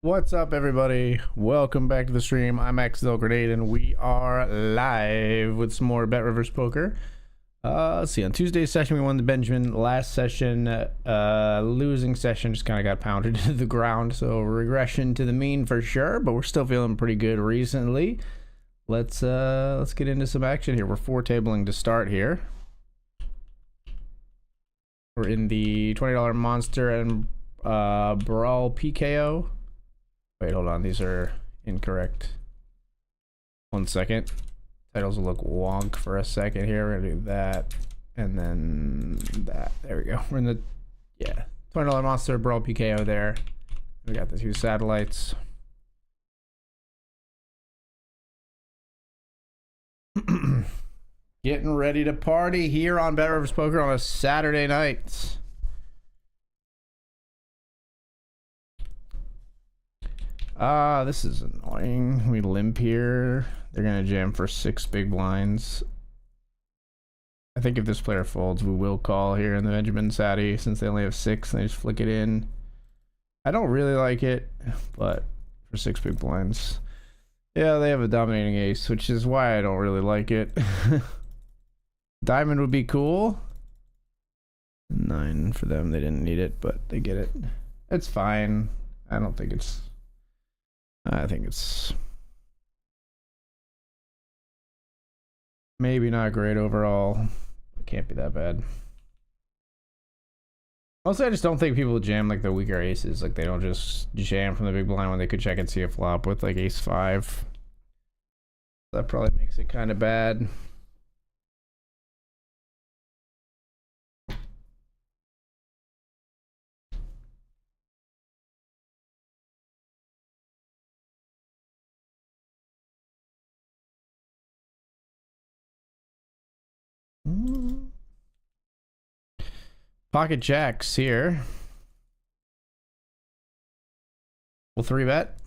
What's up, everybody? Welcome back to the stream. I'm XL Grenade, and we are live with some more BetRivers Poker. Let's see. On Tuesday's session, we won the Benjamin. Last session, losing session, just kind of got pounded to the ground. So regression to the mean for sure, but we're still feeling pretty good recently. Let's get into some action here. We're four tabling to start here. We're in the $20 Monster and Brawl PKO. Wait, hold on. These are incorrect. 1 second. Titles will look wonk for a second here. We're gonna do that and then that. There we go. We're in the $20 Monster Brawl PKO there. We got the two satellites. Getting ready to party here on BetRivers Poker on a Saturday night. This is annoying. We limp here. They're gonna jam for 6 big blinds. I think if this player folds, we will call here in the Benjamin Sadie since they only have 6 and they just flick it in. I don't really like it, but for 6 big blinds. Yeah, they have a dominating ace, which is why I don't really like it. Diamond would be cool. 9 for them. They didn't need it, but they get it. It's fine. I think it's maybe not great overall. It can't be that bad. Also, I just don't think people jam like the weaker aces. Like they don't just jam from the big blind when they could check and see a flop with like ace 5. That probably makes it kind of bad. Pocket jacks here. We'll 3-bet.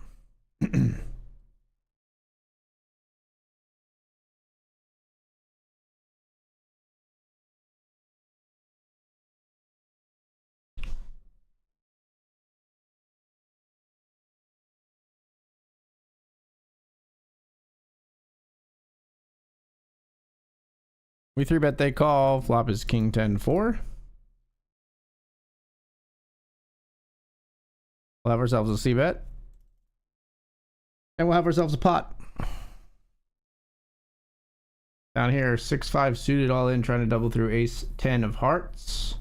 We 3-bet, they call. Flop is king 10-4. We'll have ourselves a c-bet. And we'll have ourselves a pot. Down here, 6-5 suited all in, trying to double through ace 10 of hearts.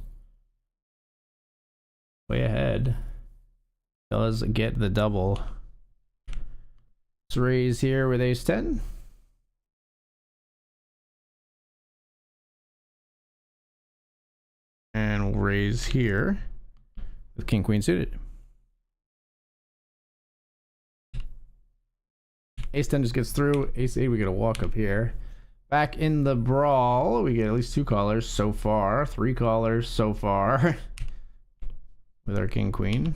Way ahead. Does get the double. Let's raise here with ace 10. And we'll raise here with king queen suited. Ace 10 just gets through. Ace 8, we get a walk up here. Back in the brawl, we get at least 2 callers so far. 3 callers so far. With our king queen.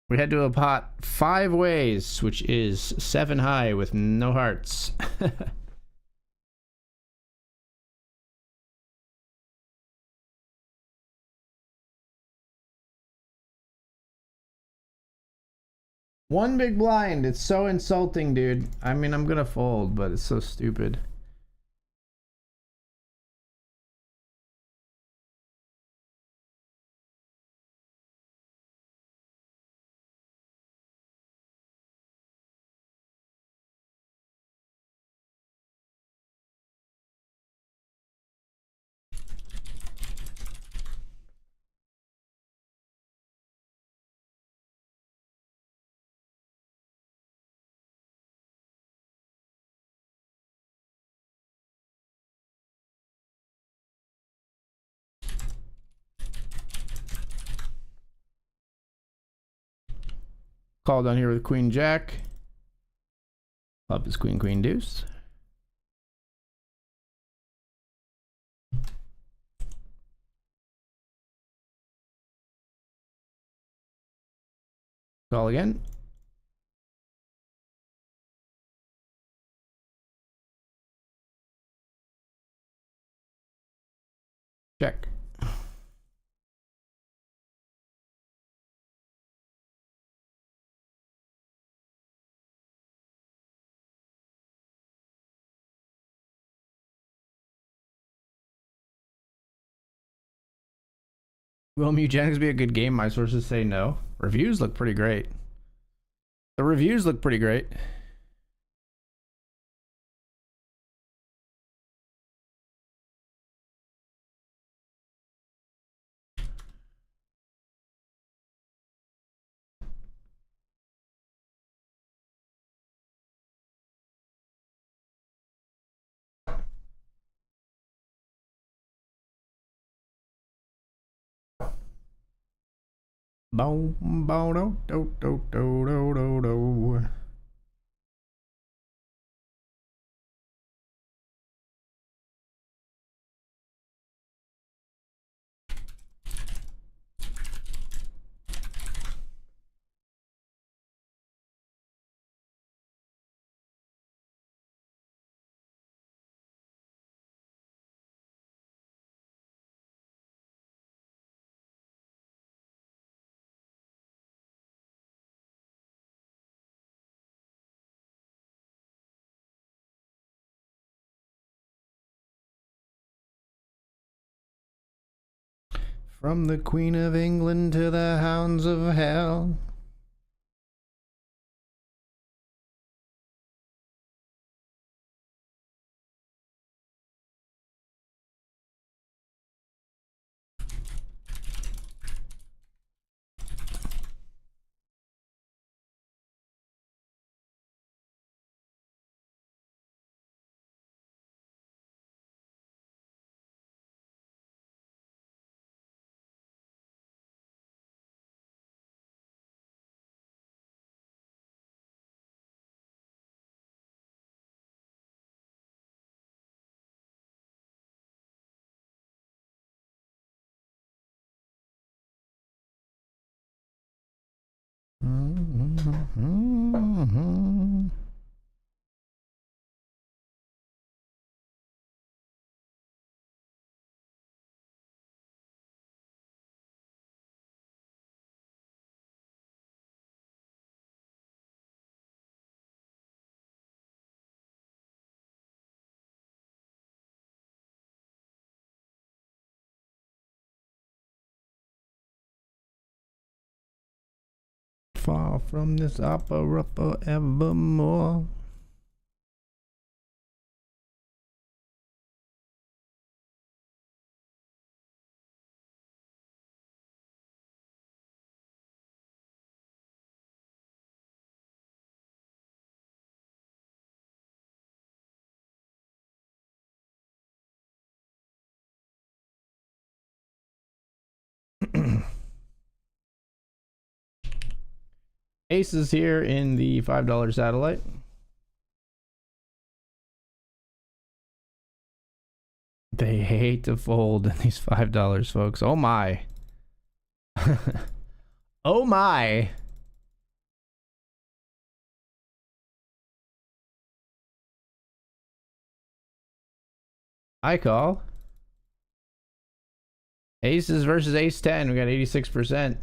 We head to a pot 5 ways, which is 7 high with no hearts. One big blind. It's so insulting, dude. I mean, I'm gonna fold, but it's so stupid. Call down here with queen jack. Flop is queen queen deuce. Call again. Check. Will Mugenics be a good game? My sources say no. Reviews look pretty great. The reviews look pretty great. Boom, boom, do, do, do, do, do, do. From the Queen of England to the hounds of hell. Far from this opera forevermore. Ace is here in the $5 satellite. They hate to fold in these $5, folks. Oh my. Oh my. I call. Aces versus ace 10. We got 86%.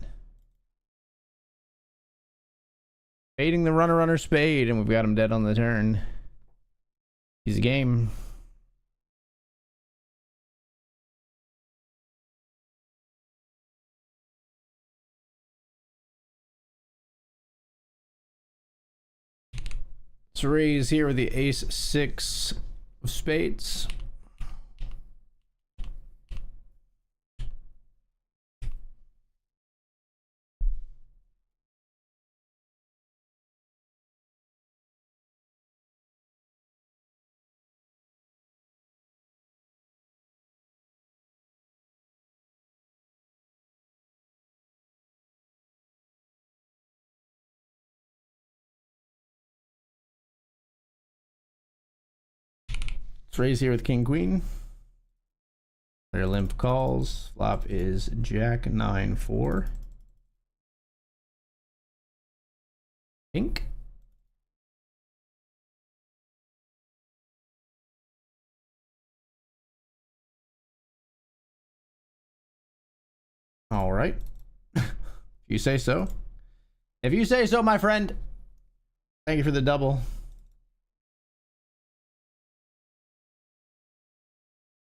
Fading the runner spade, and we've got him dead on the turn. He's a game. Let's raise here with the ace 6 of spades. Let's raise here with king queen. Player limp calls. Flop is jack 9-4. Pink. All right. If you say so. If you say so, my friend. Thank you for the double.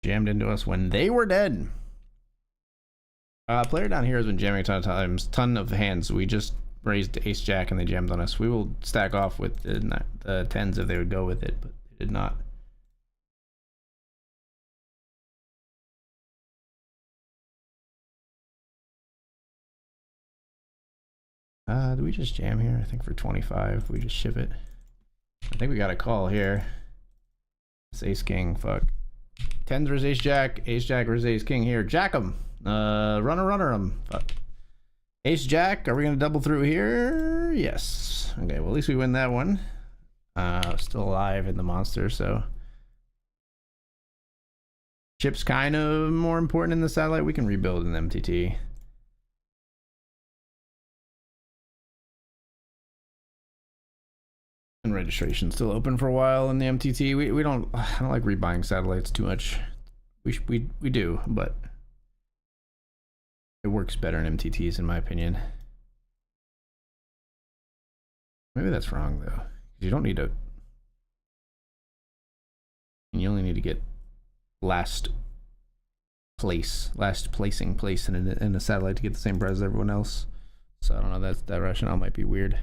Jammed into us when they were dead. Player down here has been jamming a ton of times, ton of hands. We just raised ace jack and they jammed on us. We will stack off with the tens if they would go with it, but they did not. Do we just jam here? I think for 25 we just ship it. I think we got a call here. It's ace king. Fuck. Tens versus ace jack versus ace king here. Jack 'em. Runner 'em. Fuck. Ace jack. Are we gonna double through here? Yes. Okay. Well, at least we win that one. Still alive in the monster, so chip's kind of more important in the satellite. We can rebuild an MTT. And registration still open for a while in the MTT. We don't. I don't like rebuying satellites too much. We do, but it works better in MTTs in my opinion. Maybe that's wrong though. You don't need to. You only need to get last placing place in a satellite to get the same prize as everyone else. So I don't know. That rationale might be weird.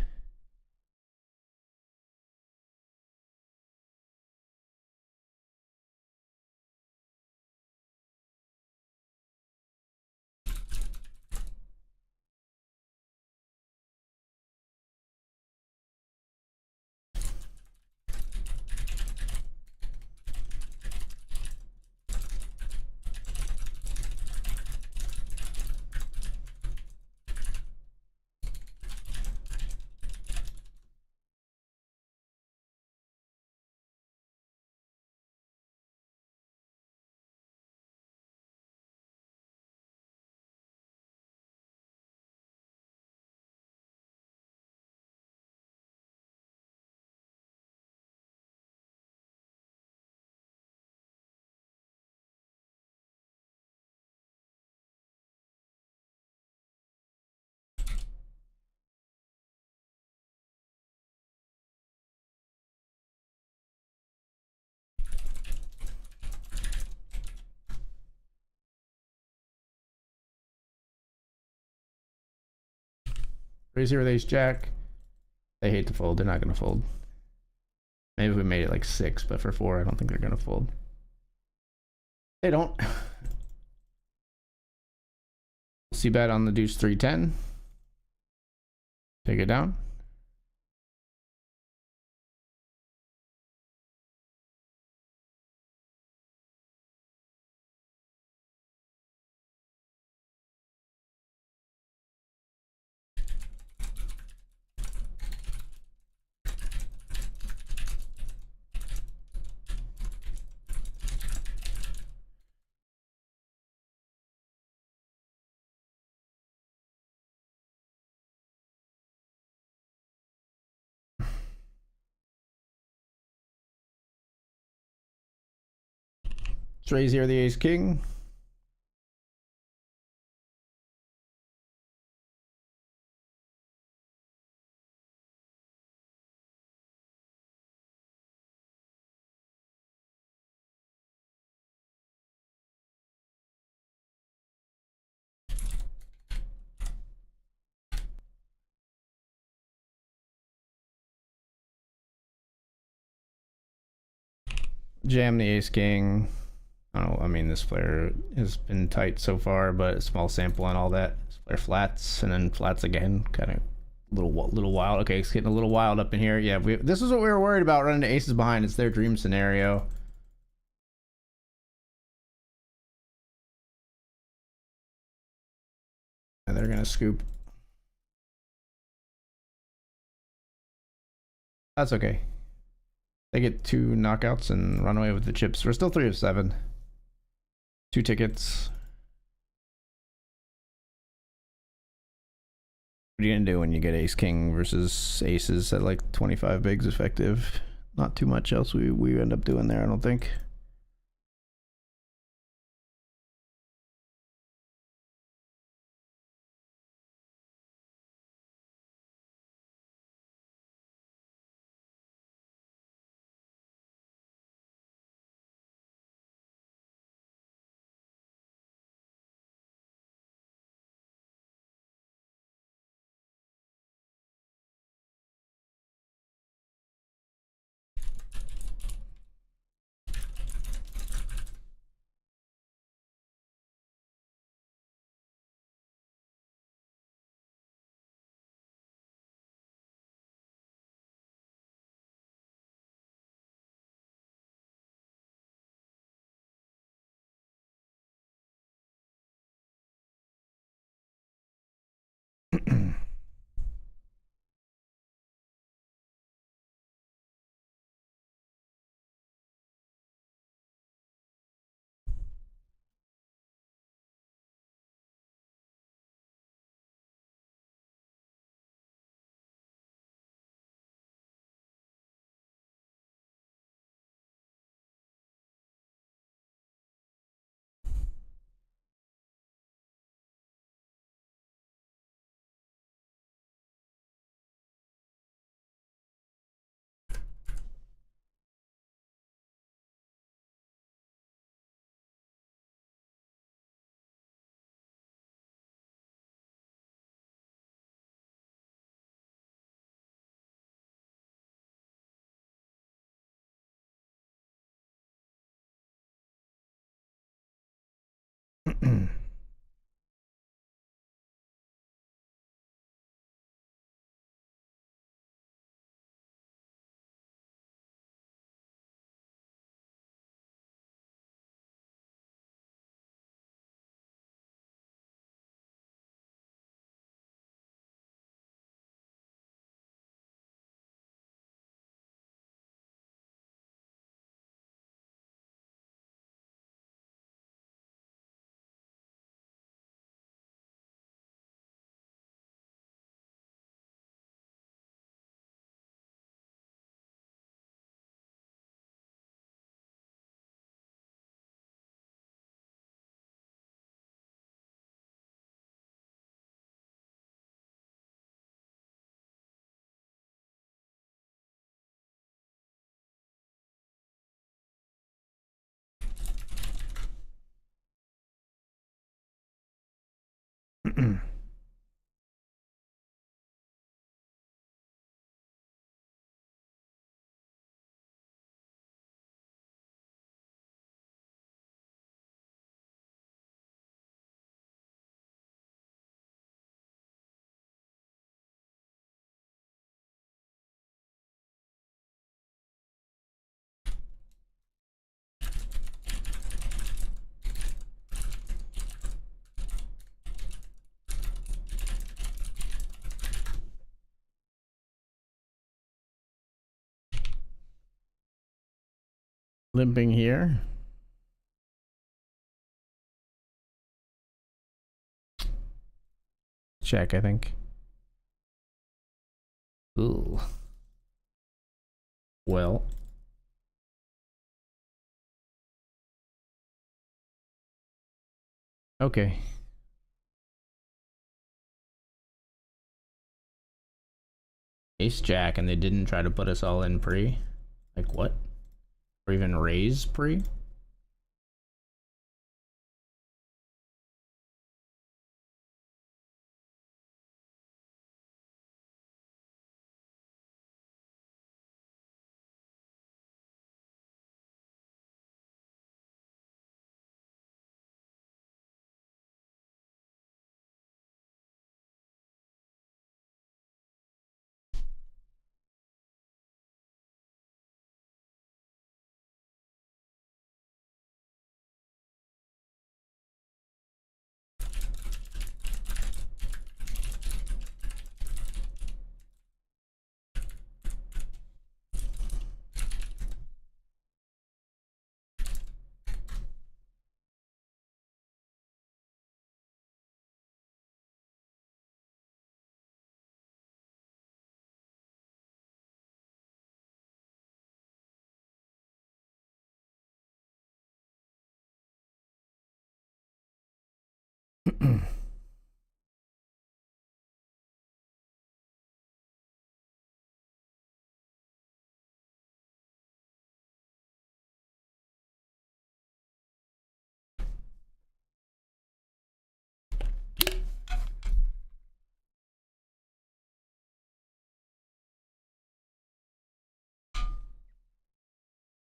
Raise here with ace jack. They hate to fold. They're not going to fold. Maybe if we made it like 6, but for 4, I don't think they're going to fold. They don't. C bet on the deuce 310. Take it down. Let's raise here the ace king. Jam the ace king. Oh, I mean, this player has been tight so far, but a small sample and all that. This player flats and then flats again, kind of little wild. Okay, it's getting a little wild up in here. Yeah, this is what we were worried about, running the aces behind. It's their dream scenario. And they're gonna scoop. That's okay. They get 2 knockouts and run away with the chips. We're still 3 of 7. 2 tickets. What are you gonna do when you get ace king versus aces at like 25 bigs effective? Not too much else we end up doing there, I don't think. Limping here. Check, I think. Ooh. Well. Okay. Ace Jack, and they didn't try to put us all in pre? Like what? Or even raise pre?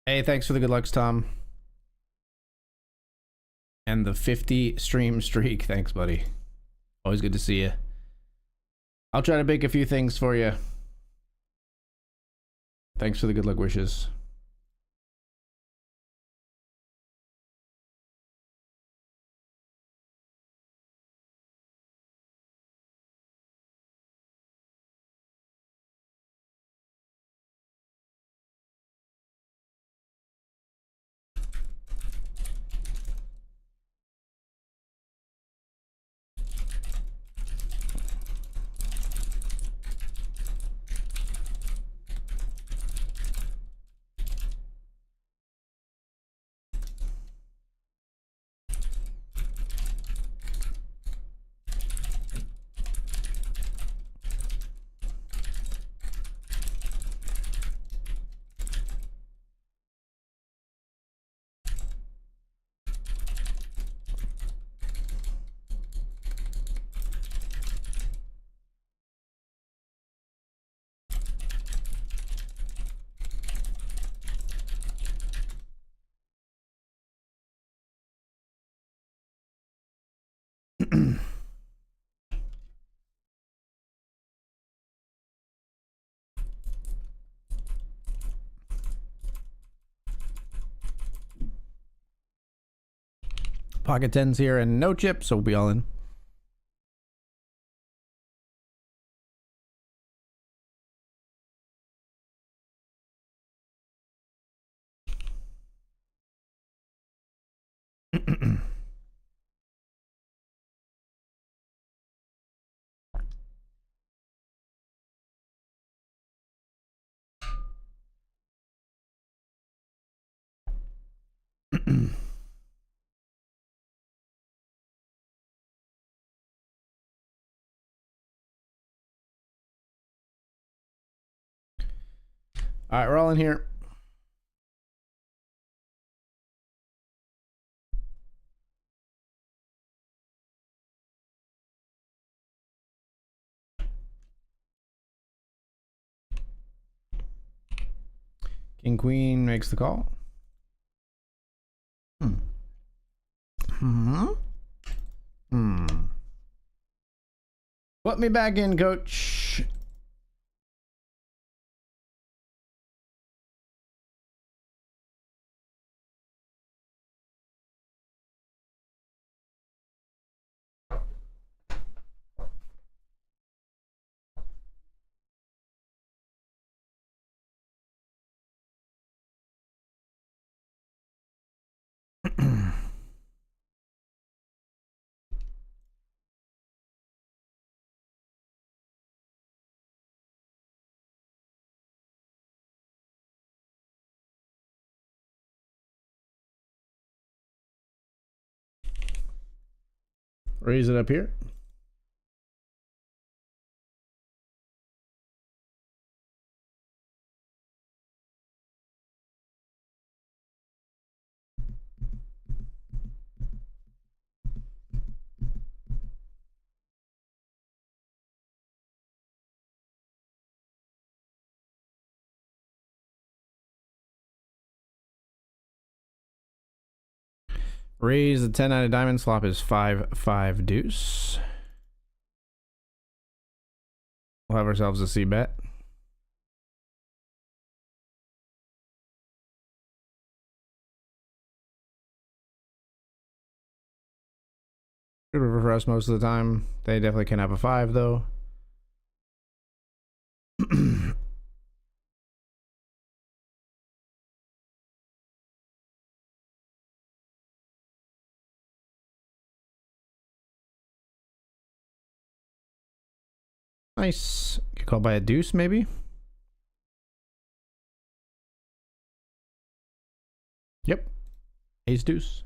Hey, thanks for the good lucks, Tom. And the 50 stream streak. Thanks, buddy. Always good to see you. I'll try to bake a few things for you. Thanks for the good luck wishes. Pocket tens here and no chips, so we'll be all in. All right, we're all in here. King Queen makes the call. Put me back in, coach. Raise it up here. Raise the 10 out of diamonds. Flop is 5-5 deuce. We'll have ourselves a C bet. Good river for us most of the time. They definitely can have a 5 though. Nice. Get called by a deuce, maybe? Yep. Ace deuce.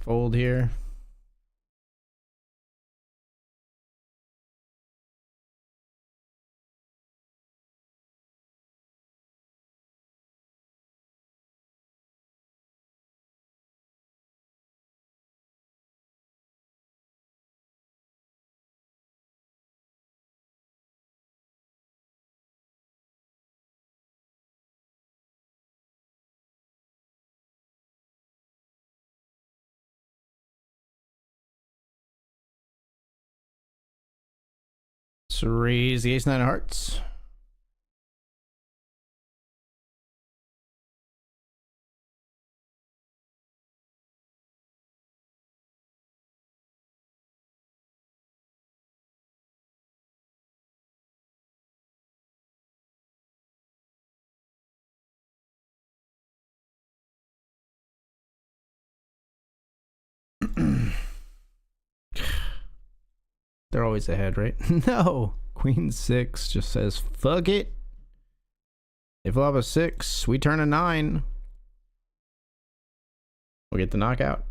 Fold here. Let's raise the ace-9 of hearts. They're always ahead, right? No. Queen 6 just says, fuck it. They flop a 6. We turn a 9. We'll get the knockout.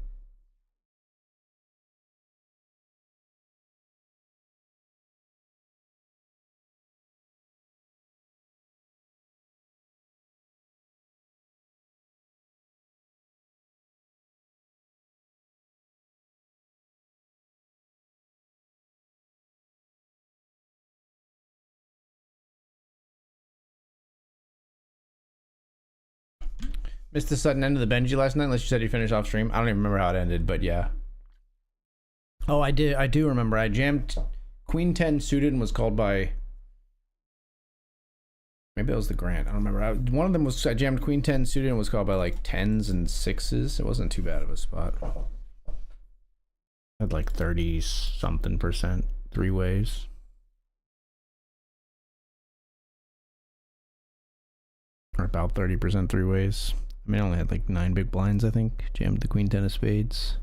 Missed the sudden end of the Benji last night, unless you said you finished off stream. I don't even remember how it ended, but yeah. Oh, I did. I do remember. I jammed Queen 10 suited and was called by... Maybe that was the Grant. I don't remember. One of them was... I jammed Queen 10 suited and was called by like 10s and 6s. It wasn't too bad of a spot. I had like 30-something% three ways. Or about 30% three ways. I mean, I only had like 9 big blinds, I think. Jammed the Queen 10 of spades.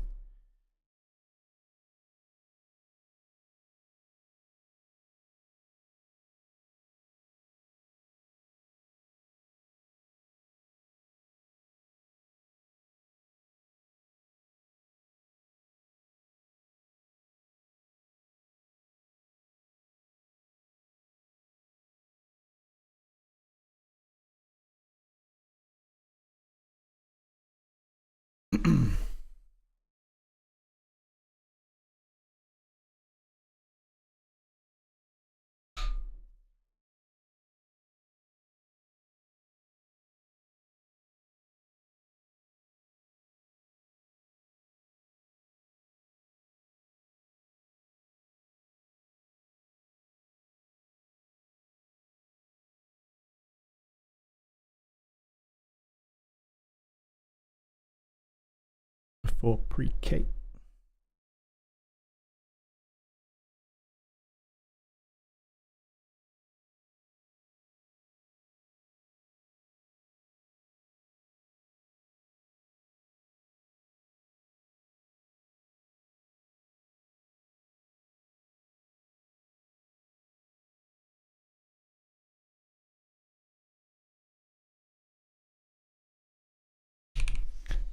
For pre-K.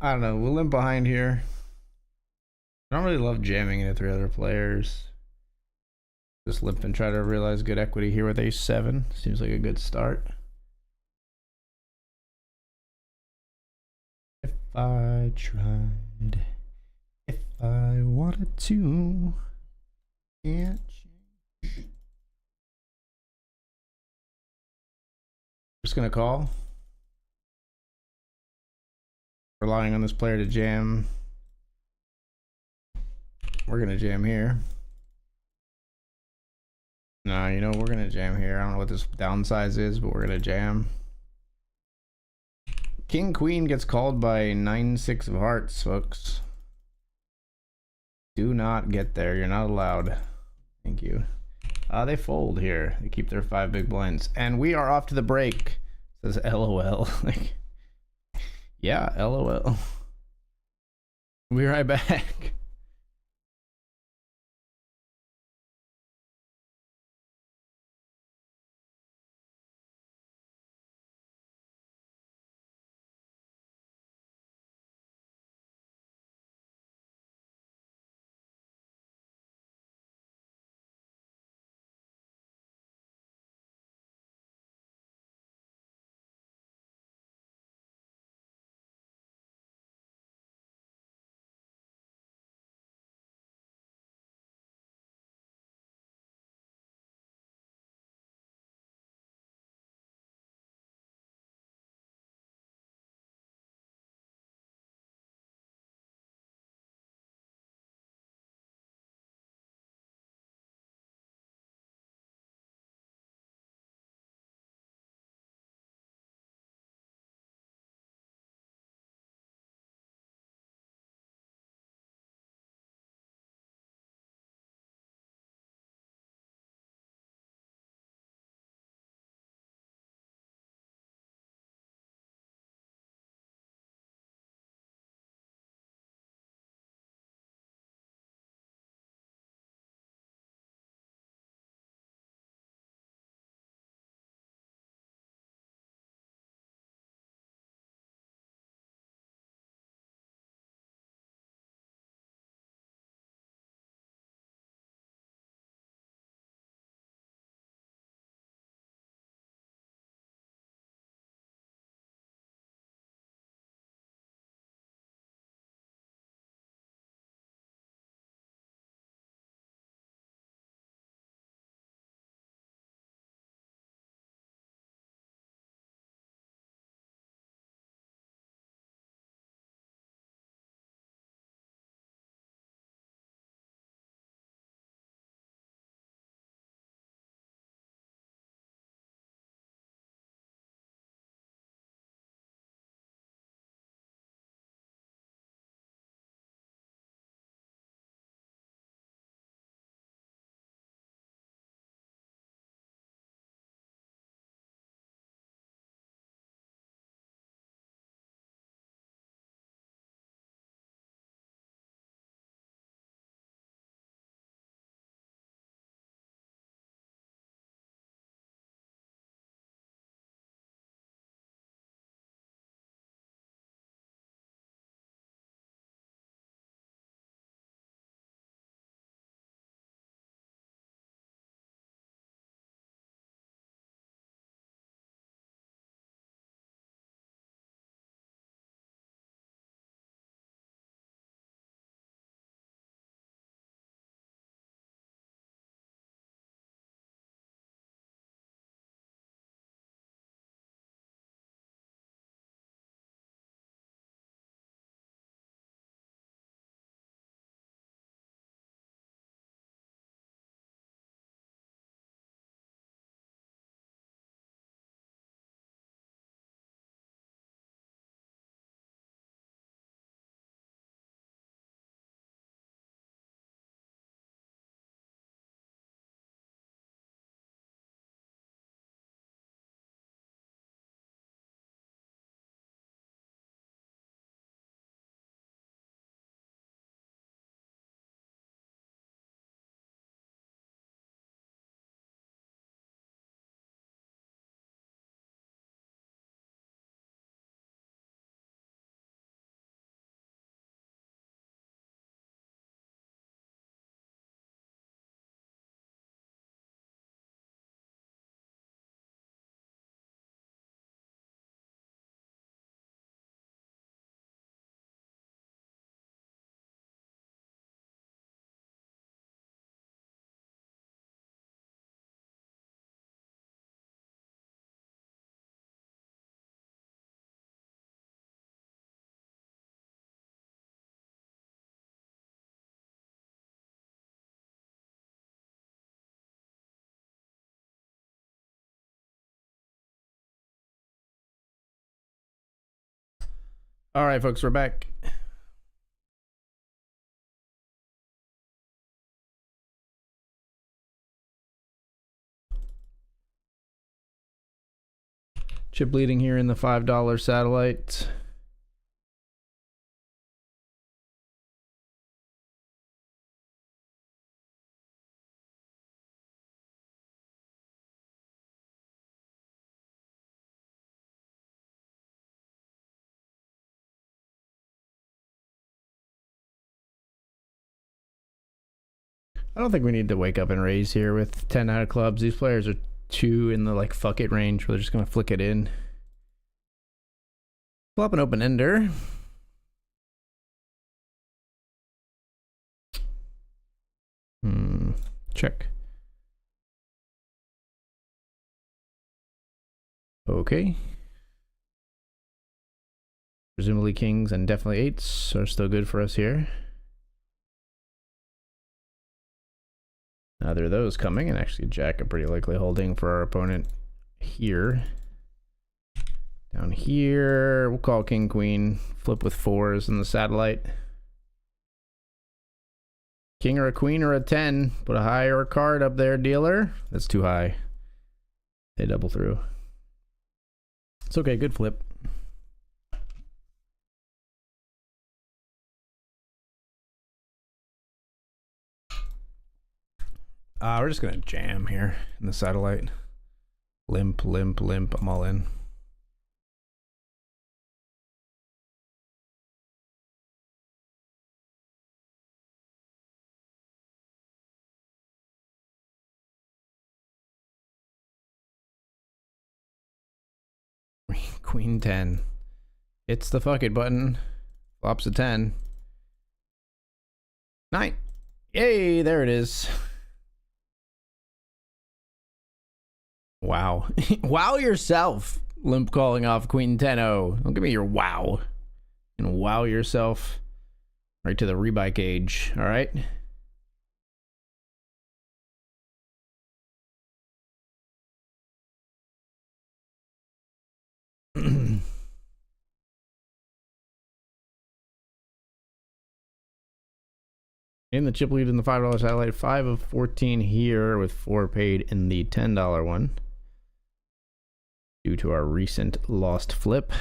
I don't know. We'll limp behind here. I don't really love jamming into 3 other players. Just limp and try to realize good equity here with ace 7. Seems like a good start. If I tried, if I wanted to, can't change. Just gonna call. Relying on this player to jam. We're gonna jam here. No, you know, we're gonna jam here. I don't know what this downsize is, but we're gonna jam. King Queen gets called by 9-6 of hearts, folks. Do not get there. You're not allowed. Thank you. They fold here. They keep their 5 big blinds. And we are off to the break. It says LOL. Like, yeah, LOL. We'll be right back. All right, folks, we're back. Chip leading here in the $5 satellite. I don't think we need to wake up and raise here with 10 out of clubs. These players are too in the like fuck it range where they're just gonna flick it in. Flop an open ender. Check. Okay. Presumably kings and definitely eights are still good for us here. Neither of those coming, and actually jack a pretty likely holding for our opponent here. Down here, we'll call king, queen, flip with fours in the satellite. King or a queen or a 10. Put a higher card up there, dealer. That's too high. They double through. It's okay, good flip. We're just gonna jam here in the satellite. Limp, limp, limp. I'm all in. Queen 10. Hits the fuck it button. Flops a 10. 9. Yay, there it is. Wow. Wow yourself. Limp calling off queen 10-0. Don't give me your wow. And wow yourself right to the rebuy cage. All right. In the chip lead in the $5 satellite, 5 of 14 here with 4 paid in the $10 one. Due to our recent lost flip.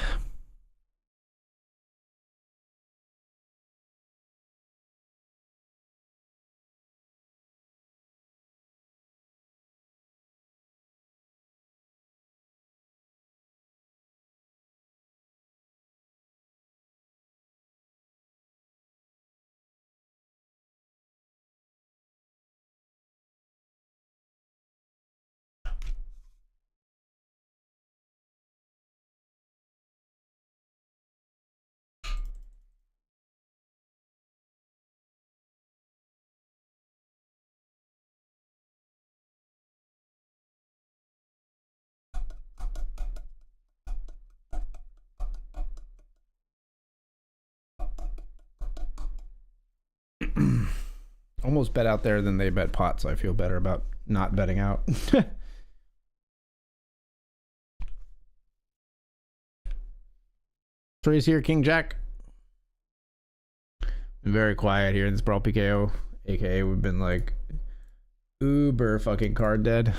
Almost bet out there than they bet pot, so I feel better about not betting out. Trace here, king jack. Been very quiet here in this brawl PKO, aka we've been like uber fucking card dead.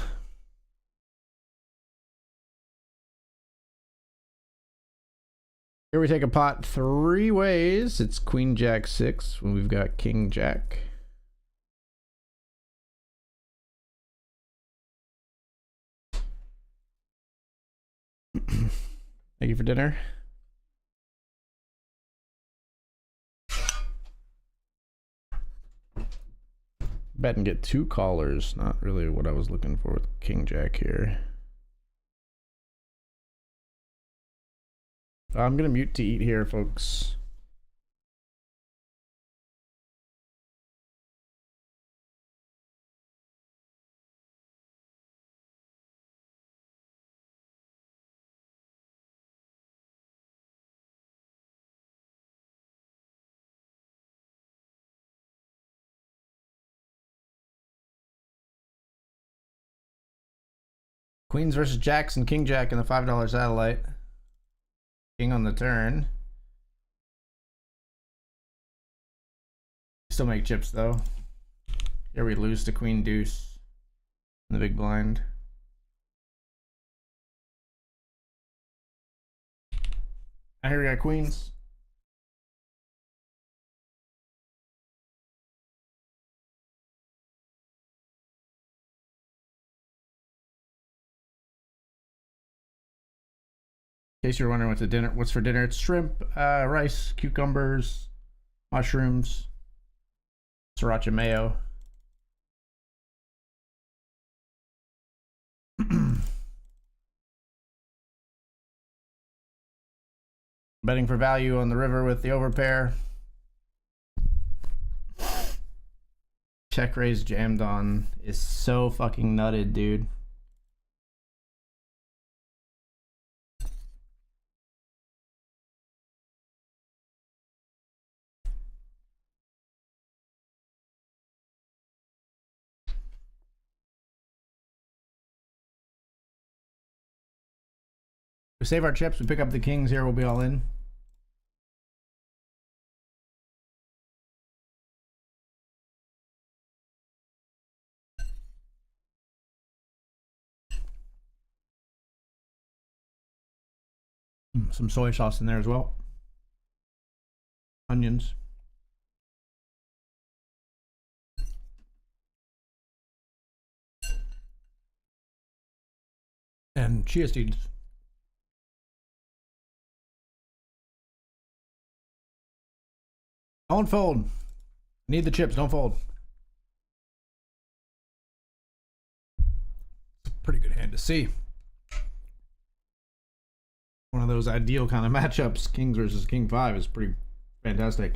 Here we take a pot 3 ways. It's queen jack 6 when we've got king jack. Thank you for dinner. Bet and get 2 callers. Not really what I was looking for with king jack here. I'm gonna mute to eat here, folks. Queens versus jacks and king jack in the $5 satellite. King on the turn. Still make chips though. Here we lose to queen deuce in the big blind. And here we got queens. In case you're wondering what's for dinner, it's shrimp, rice, cucumbers, mushrooms, sriracha mayo. Betting for value on the river with the overpair. Check raise jammed on is so fucking nutted, dude. We save our chips, we pick up the kings here, we'll be all in. Some soy sauce in there as well. Onions. And chia seeds. Don't fold. Need the chips, don't fold. It's a pretty good hand to see. One of those ideal kind of matchups. Kings versus king 5 is pretty fantastic.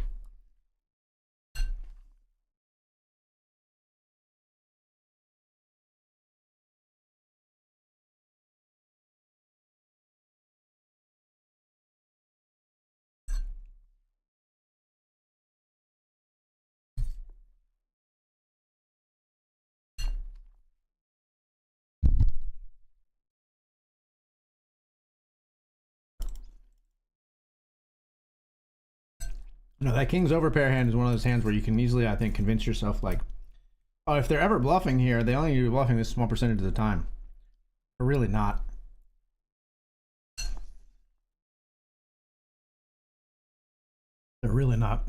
No, that king's overpair hand is one of those hands where you can easily, I think, convince yourself like, oh, if they're ever bluffing here, they only be bluffing this small percentage of the time. They're really not. They're really not.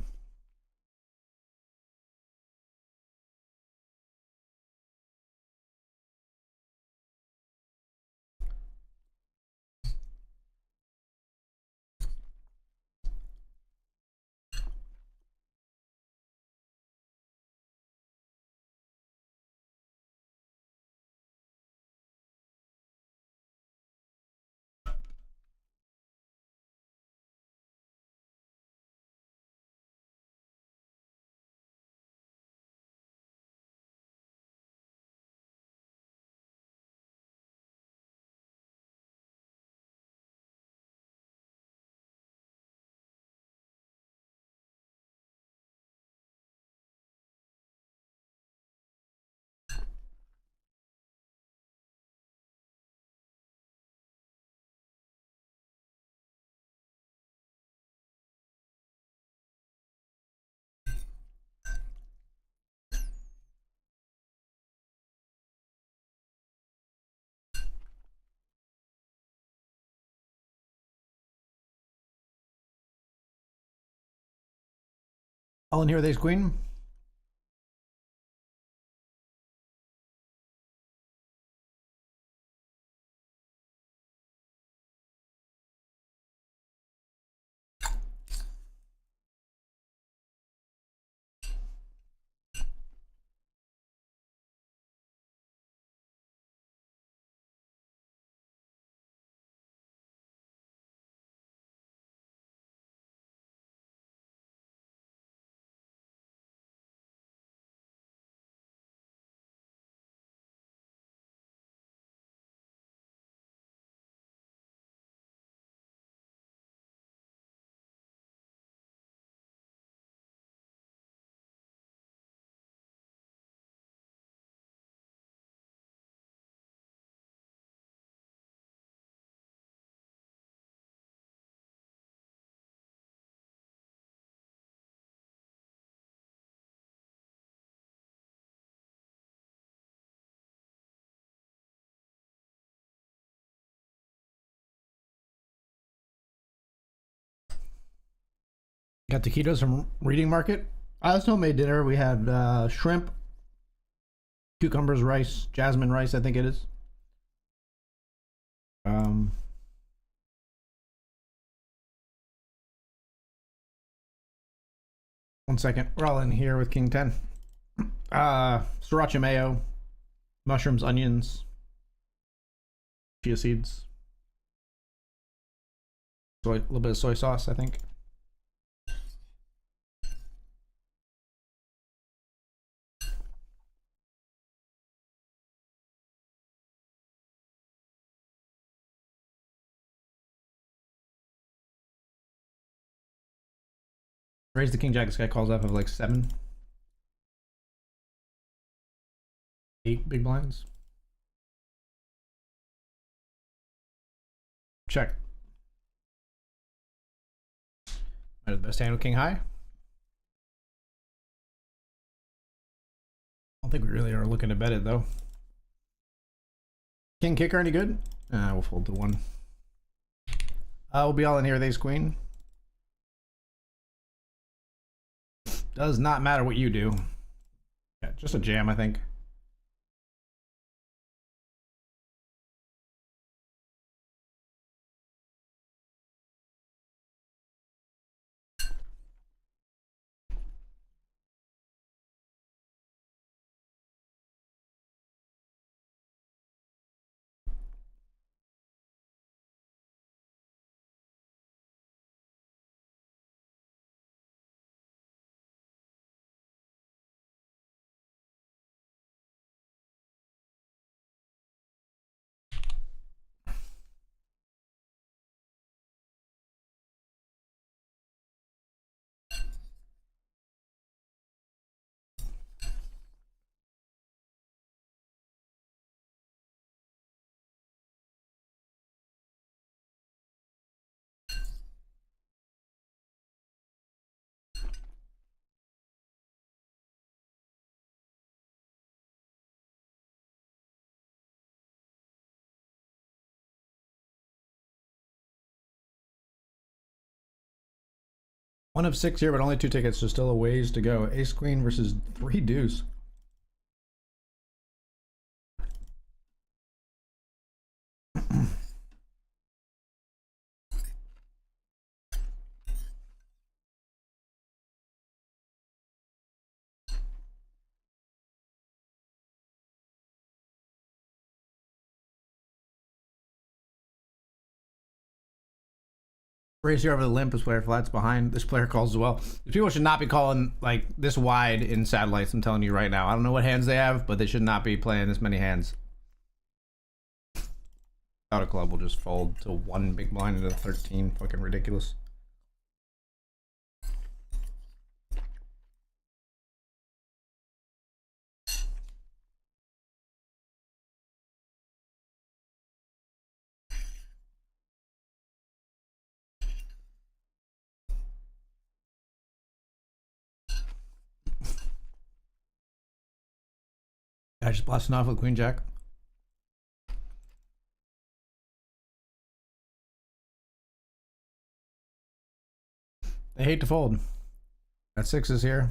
All in here with ace queen. Got taquitos from Reading Market. I also made dinner. We had shrimp, cucumbers, rice, jasmine rice, I think it is. Um, One second. We're all in here with King 10. Sriracha mayo, mushrooms, onions, chia seeds, soy, a little bit of soy sauce, I think. Raise the king jack. This guy calls up of like 7, 8 big blinds. Check. The best hand with king high. I don't think we really are looking to bet it though. King kicker any good? We'll fold to 1. We'll be all in here with ace queen. Does not matter what you do. Yeah, just a jam, I think. One of 6 here, but only 2 tickets, so still a ways to go. Ace queen versus 3 deuce. Raise here over the limp. This player flats behind. This player calls as well. These people should not be calling like this wide in satellites. I'm telling you right now. I don't know what hands they have, but they should not be playing this many hands. Out of club will just fold to 1 big blind into 13. Fucking ridiculous. I just blasting off with queen jack. They hate to fold. Got 6s here.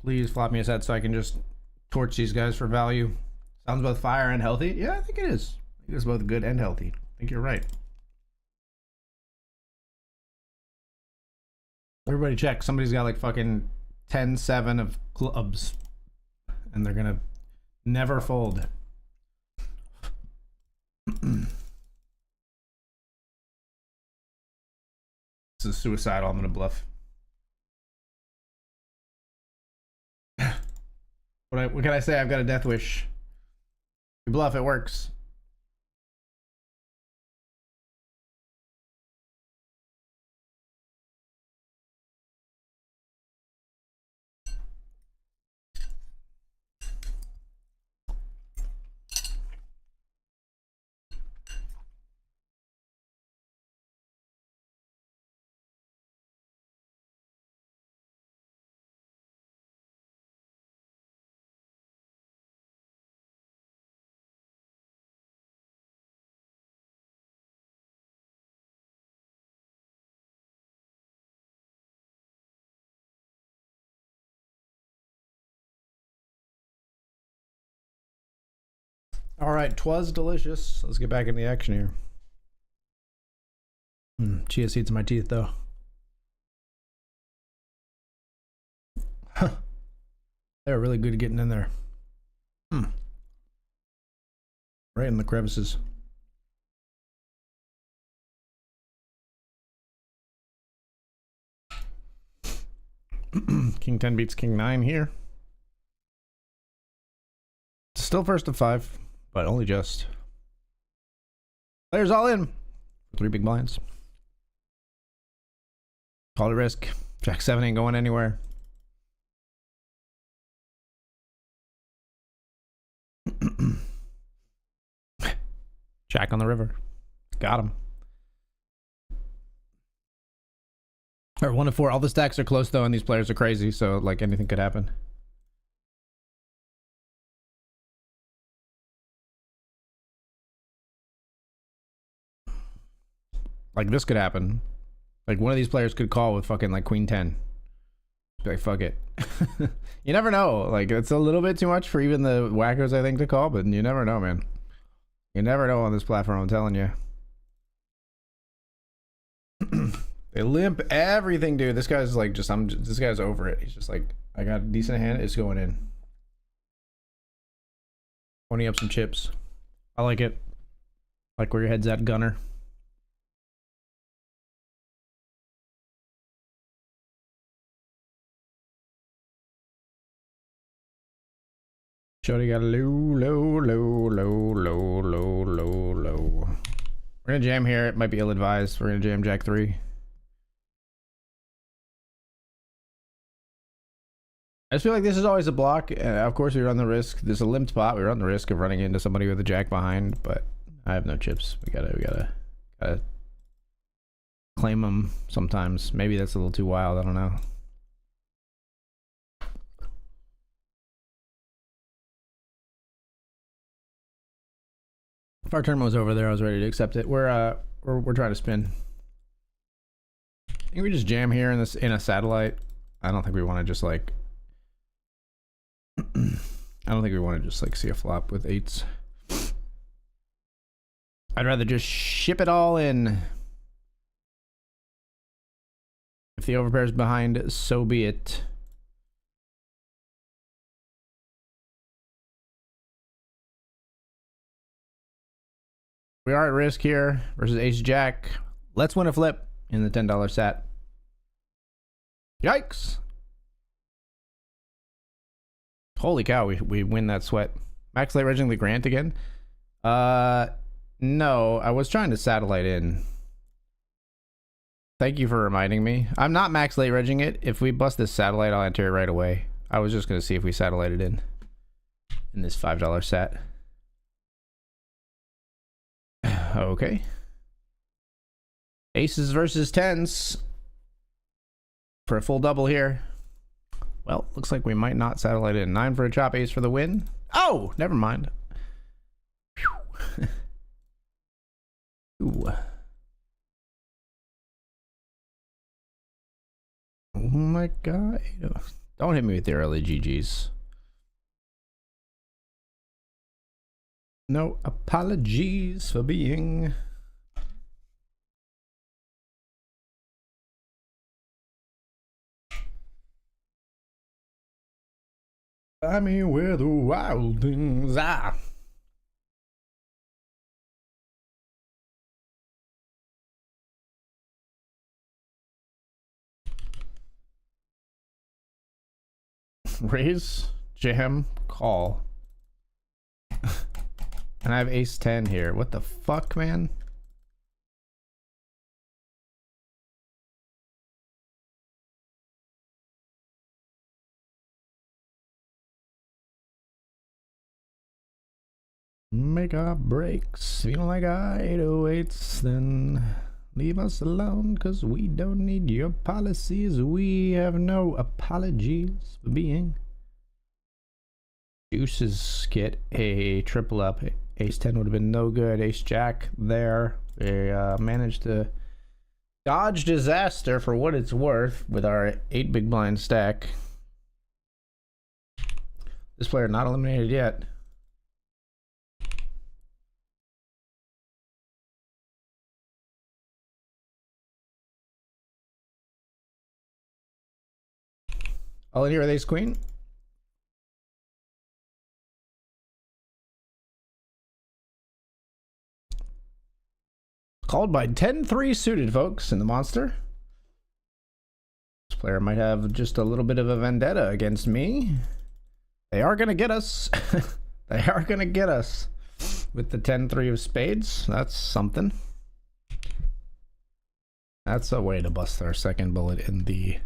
Please flop me a set so I can just torch these guys for value. Sounds both fire and healthy. Yeah, I think it is. I think it's both good and healthy. I think you're right. Everybody check. Somebody's got like fucking 10-7 of clubs. And they're gonna never fold. This is suicidal. I'm gonna bluff. What can I say? I've got a death wish. You bluff, it works. All right, 'twas delicious. Let's get back in the action here. Chia seeds in my teeth, though. They're really good at getting in there. Right in the crevices. King 10 beats King 9 here. Still first of 5, but only just. Players all in. 3 big blinds. Call it risk. Jack 7 ain't going anywhere. Jack on the river. Got him. Or 1 to 4. All the stacks are close though, and these players are crazy, so like anything could happen. Like this could happen. Like one of these players could call with fucking like Queen 10. Be like, fuck it. You never know. Like it's a little bit too much for even the whackers, I think, to call, but you never know, man. You never know on this platform, I'm telling you. They limp everything, dude. This guy's like this guy's over it. He's just like, I got a decent hand, it's going in. 20 up some chips. I like it. Like where your head's at, Gunner. Shorty got a low. We're gonna jam here. It might be ill-advised. We're gonna jam Jack 3. I just feel like this is always a block. Of course, we run the risk. There's a limped pot. We run the risk of running into somebody with a jack behind, but I have no chips. We gotta claim them sometimes. Maybe that's a little too wild. I don't know. If our tournament was over there, I was ready to accept it. We're trying to spin. I think we just jam here in a satellite. I don't think we want to just like. I don't think we want to just like see a flop with 8s. I'd rather just ship it all in. If the overpair's behind, so be it. We are at risk here versus Ace Jack. Let's win a flip in the $10 sat. Yikes. Holy cow, we win that sweat. Max late regging the Grant again? No, I was trying to satellite in. Thank you for reminding me. I'm not max late regging it. If we bust this satellite, I'll enter it right away. I was just going to see if we satellited in this $5 sat. Okay. Aces versus 10s for a full double here. Well, looks like we might not satellite in. 9 for a chop, ace for the win. Oh, never mind. Ooh. Oh my god. Don't hit me with the early GGs. No apologies for being. I mean, where the wild things are. Raise, jam, call. And I have ace 10 here. What the fuck, man? Make our breaks. If you don't like our 808s, then leave us alone, because we don't need your policies. We have no apologies for being. Juices get a triple up. Ace 10 would have been no good. Ace Jack there. They managed to dodge disaster for what it's worth with our 8 big blind stack. This player not eliminated yet. All in here with ace queen. Called by 10-3 suited, folks, in the monster. This player might have just a little bit of a vendetta against me. They are going to get us. They are going to get us with the 10-3 of spades. That's something. That's a way to bust our second bullet in the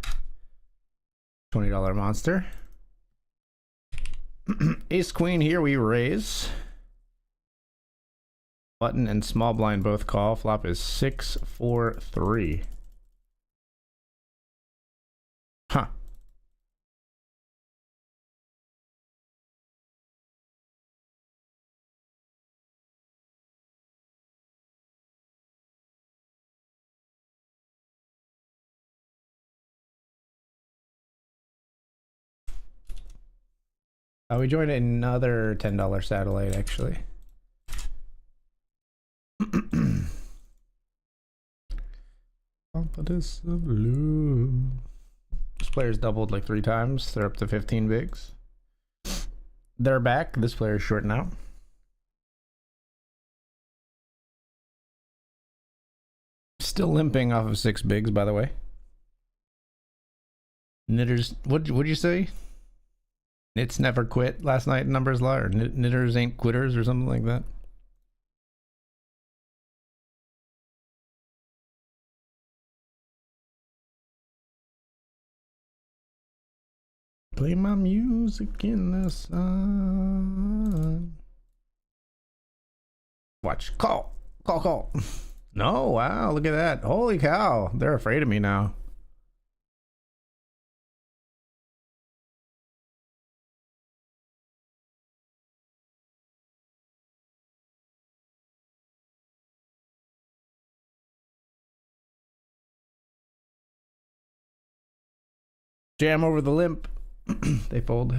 $20 monster. Ace queen here, we raise. Button and small blind both call. Flop is 6-4-3. Huh. We joined another $10 satellite, actually. This player's doubled like 3 times. They're up to 15 bigs. They're back. This player's short now. Still limping off of 6 bigs, by the way. Knitters, what'd you say? Nits never quit last night, numbers law, or knitters ain't quitters, or something like that. Play my music in the sun. Watch. Call. No, wow, look at that. Holy cow. They're afraid of me now. Jam over the limp. They fold.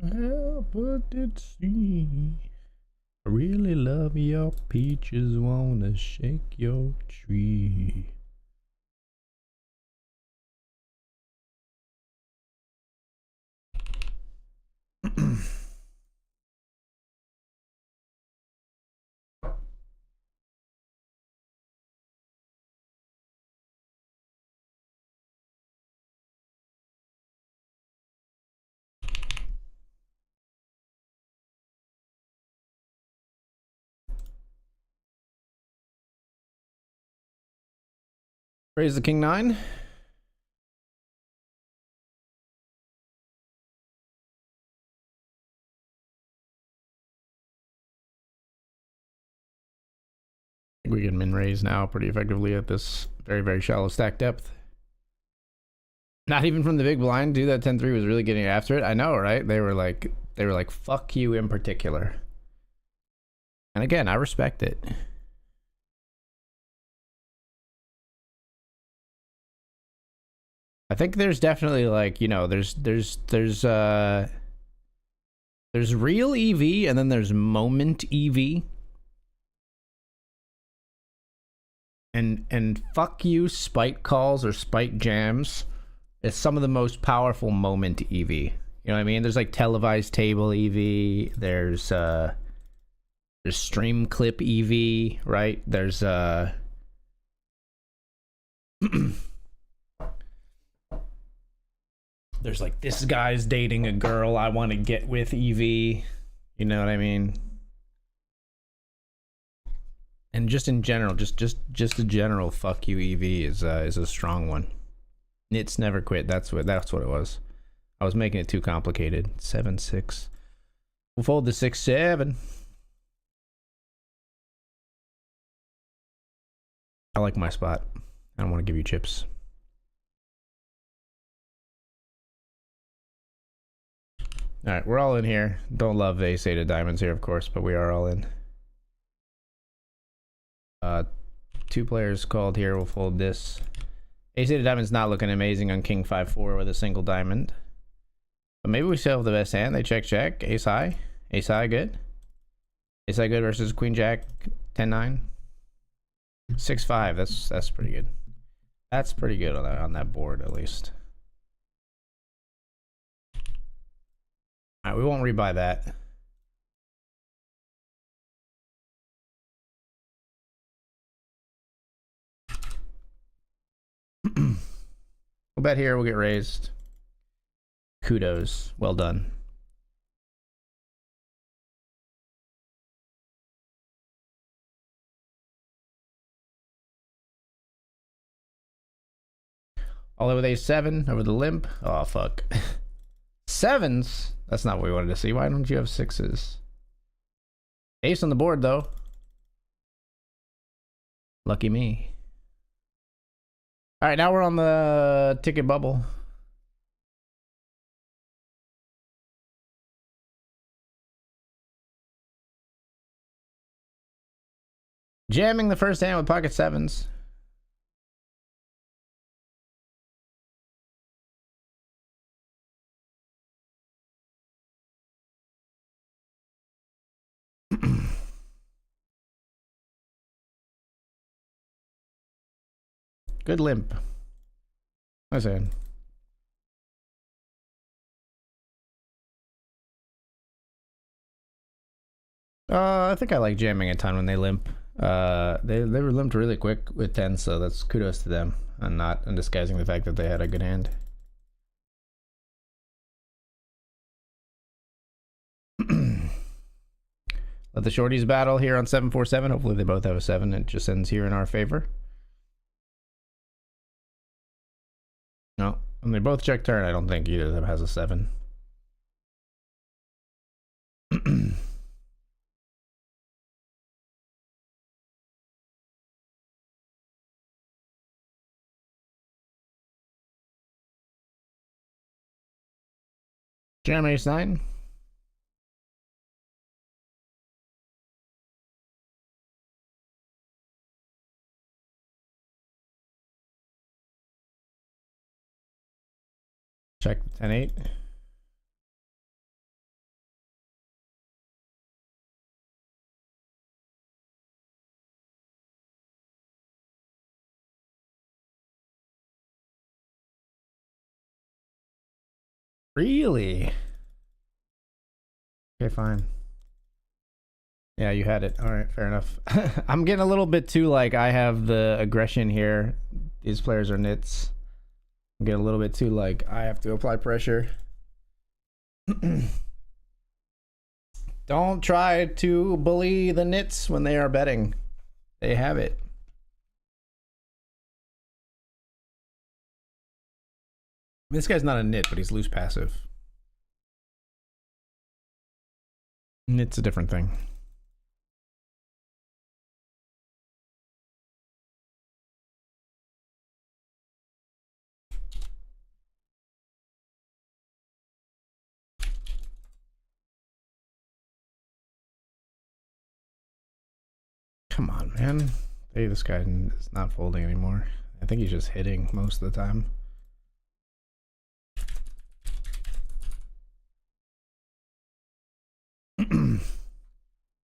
Well, but it see. I really love your peaches, wanna shake your tree. Raise the king 9. We can min raise now pretty effectively at this very, very shallow stack depth. Not even from the big blind, dude. That 10-3 was really getting after it. I know, right? They were like, fuck you in particular. And again, I respect it. I think there's definitely like, you know, there's real EV and then there's moment EV. And fuck you spite calls or spite jams is some of the most powerful moment EV. You know what I mean? There's like televised table EV, there's stream clip EV, right? There's there's like, this guy's dating a girl I want to get with EV. You know what I mean? And just in general, just a general fuck you EV is a strong one. Nits never quit. That's what it was. I was making it too complicated. 7-6. We'll fold the 6-7. I like my spot. I don't want to give you chips. All right, we're all in here. Don't love the ace eight of diamonds here, of course, but we are all in. Two players called here. We'll fold this. Ace eight of diamonds not looking amazing on king 5-4 with a single diamond. But maybe we still have the best hand. They check check. Ace high. Ace high good. Ace high good versus queen jack 10-9. 6-5. That's pretty good. That's pretty good on that board at least. All right, we won't rebuy that. We'll bet here. We'll get raised. Kudos. Well done. All over with a7 over the limp. Oh, fuck. Sevens? That's not what we wanted to see. Why don't you have sixes? Ace on the board, though. Lucky me. All right, now we're on the ticket bubble. Jamming the first hand with pocket sevens. Good limp. Nice hand. I think I like jamming a ton when they limp. They were limped really quick with 10, so that's kudos to them. I'm not undisguising the fact that they had a good hand. Let the shorties battle here on 7-4-7. Hopefully they both have a 7. It just ends here in our favor. No, when they both check turn, I don't think either of them has a 7. Jam ace 9. Check the 10-8. Really? Okay, fine. Yeah, you had it. All right, fair enough. I'm getting a little bit too like I have the aggression here. These players are nits. I'm getting a little bit too like I have to apply pressure. Don't try to bully the nits when they are betting. They have it. This guy's not a nit, but he's loose passive. Nit's a different thing. Come on, man. Hey, this guy is not folding anymore. I think he's just hitting most of the time.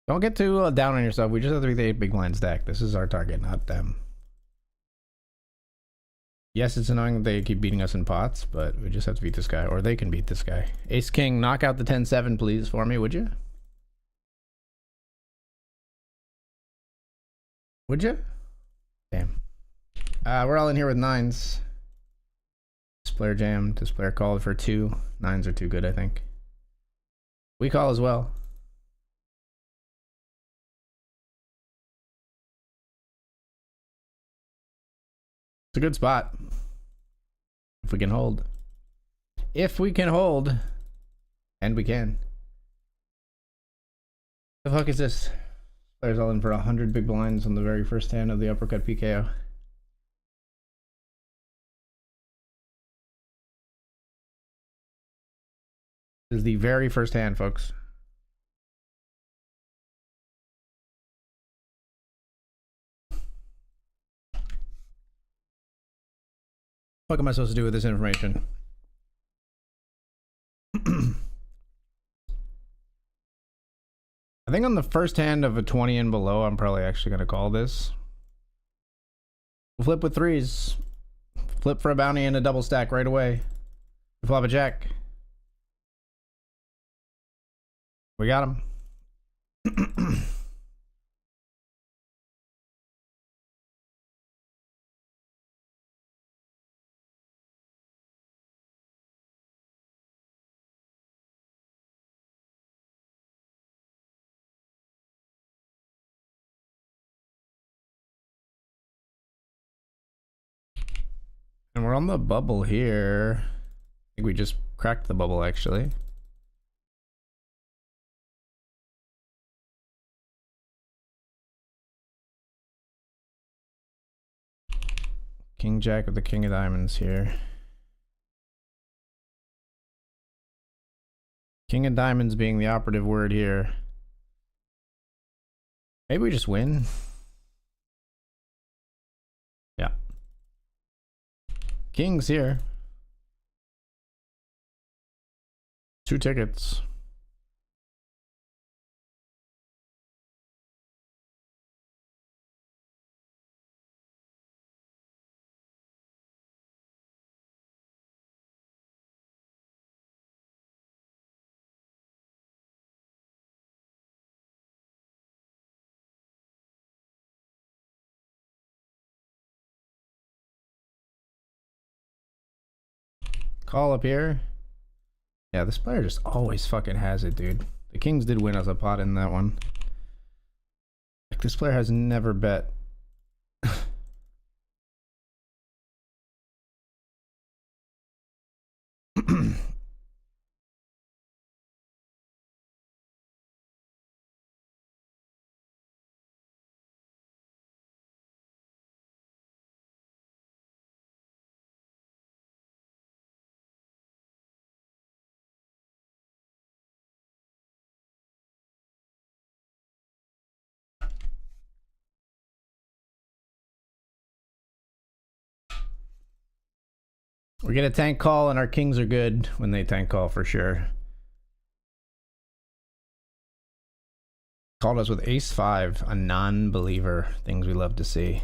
Don't get too down on yourself. We just have to beat the 8 big blind stack. This is our target, not them. Yes, it's annoying that they keep beating us in pots, but we just have to beat this guy, or they can beat this guy. Ace King, knock out the 10-7, please, for me, would you? Would you? Damn. We're all in here with 9s. This player jammed. This player called for 2. 9s are too good, I think. We call as well. It's a good spot. If we can hold. If we can hold. And we can. The fuck is this? Players all in for 100 big blinds on the very first hand of the uppercut PKO. This is the very first hand, folks. What am I supposed to do with this information? I think on the first hand of a 20 and below, I'm probably actually going to call this. Flip with threes. Flip for a bounty and a double stack right away. Flop a jack. We got him. And we're on the bubble here. I think we just cracked the bubble, actually. King Jack with the King of Diamonds here. King of Diamonds being the operative word here. Maybe we just win. Yeah. King's here. 2 tickets. Call up here. Yeah, this player just always fucking has it, dude. The Kings did win us a pot in that one. Like, this player has never bet. We get a tank call, and our Kings are good when they tank call for sure. Called us with ace-5, a non-believer. Things we love to see.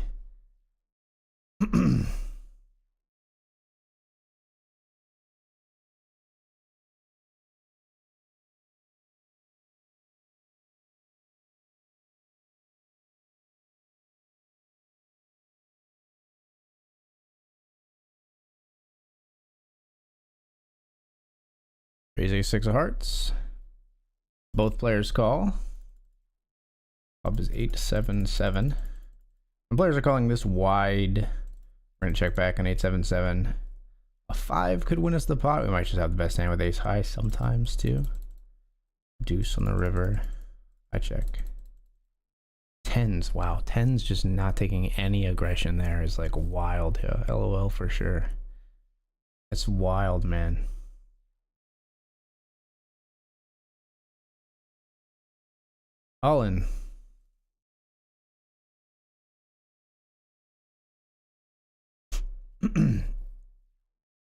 Raise ace-6 of hearts. Both players call. Club is 8-7-7. Some players are calling this wide. We're gonna check back on 8-7-7. A 5 could win us the pot. We might just have the best hand with ace high sometimes too. Deuce on the river. I check. Tens. Wow, tens just not taking any aggression there is like wild. Yeah, LOL for sure. That's wild, man. All in.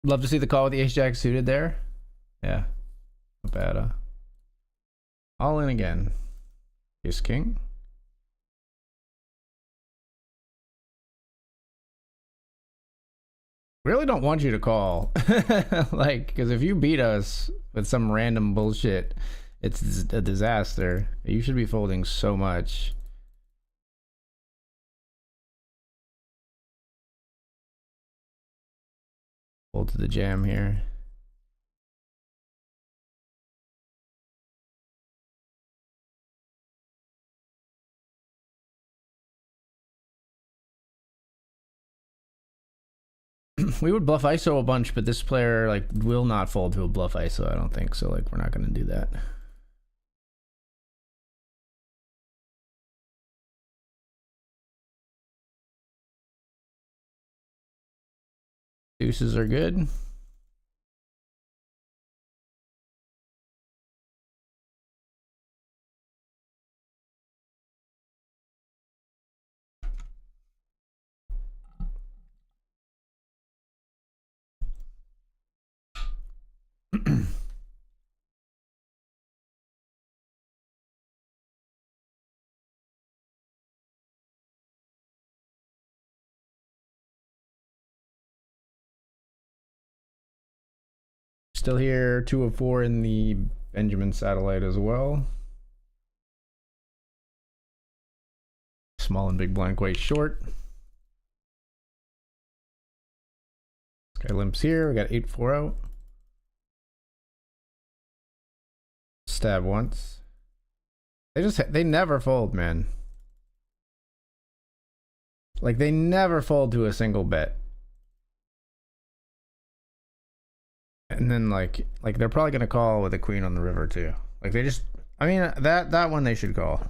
Love to see the call with the ace jack suited there. Yeah, not bad. All in again. Ace king. Really don't want you to call. Like, because if you beat us with some random bullshit, it's a disaster. You should be folding so much. Fold to the jam here. We would bluff ISO a bunch, but this player like will not fold to a bluff ISO, I don't think. So like we're not gonna do that. Deuces are good. Still here, 2 of 4 in the Benjamin satellite as well. Small and big blind quite short. This guy limps here. We got 8-4 out. Stab once. They never fold, man. Like, they never fold to a single bet. And then like they're probably gonna call with a queen on the river too. Like they just, I mean, that one they should call.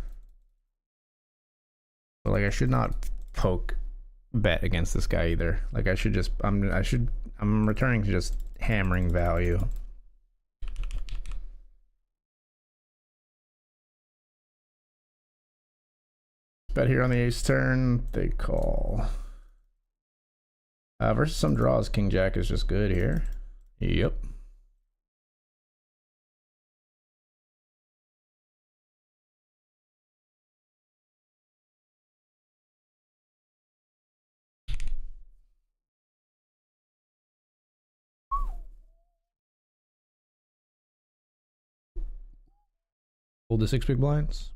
But like I should not poke bet against this guy either. Like I should just, I'm returning to just hammering value. Bet here on the ace turn, they call. Versus some draws, king jack is just good here. Yep. Hold the 6 big blinds.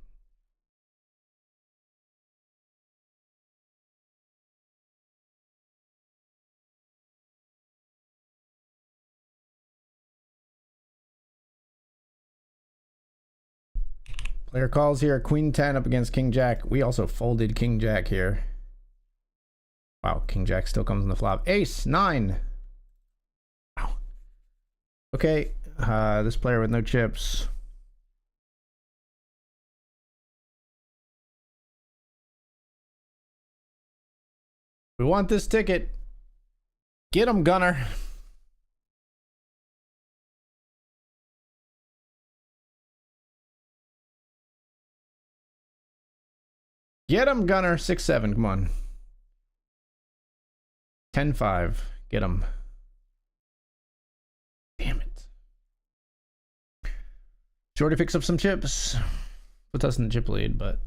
Player calls here, queen 10 up against king jack. We also folded king jack here. Wow, king jack still comes on the flop. Ace 9. Wow. Okay, this player with no chips. We want this ticket. Get him, Gunner. Get him, Gunner. 6-7. Come on. 10-5. Get him. Damn it. Shorty picks up some chips. Puts us in the chip lead, but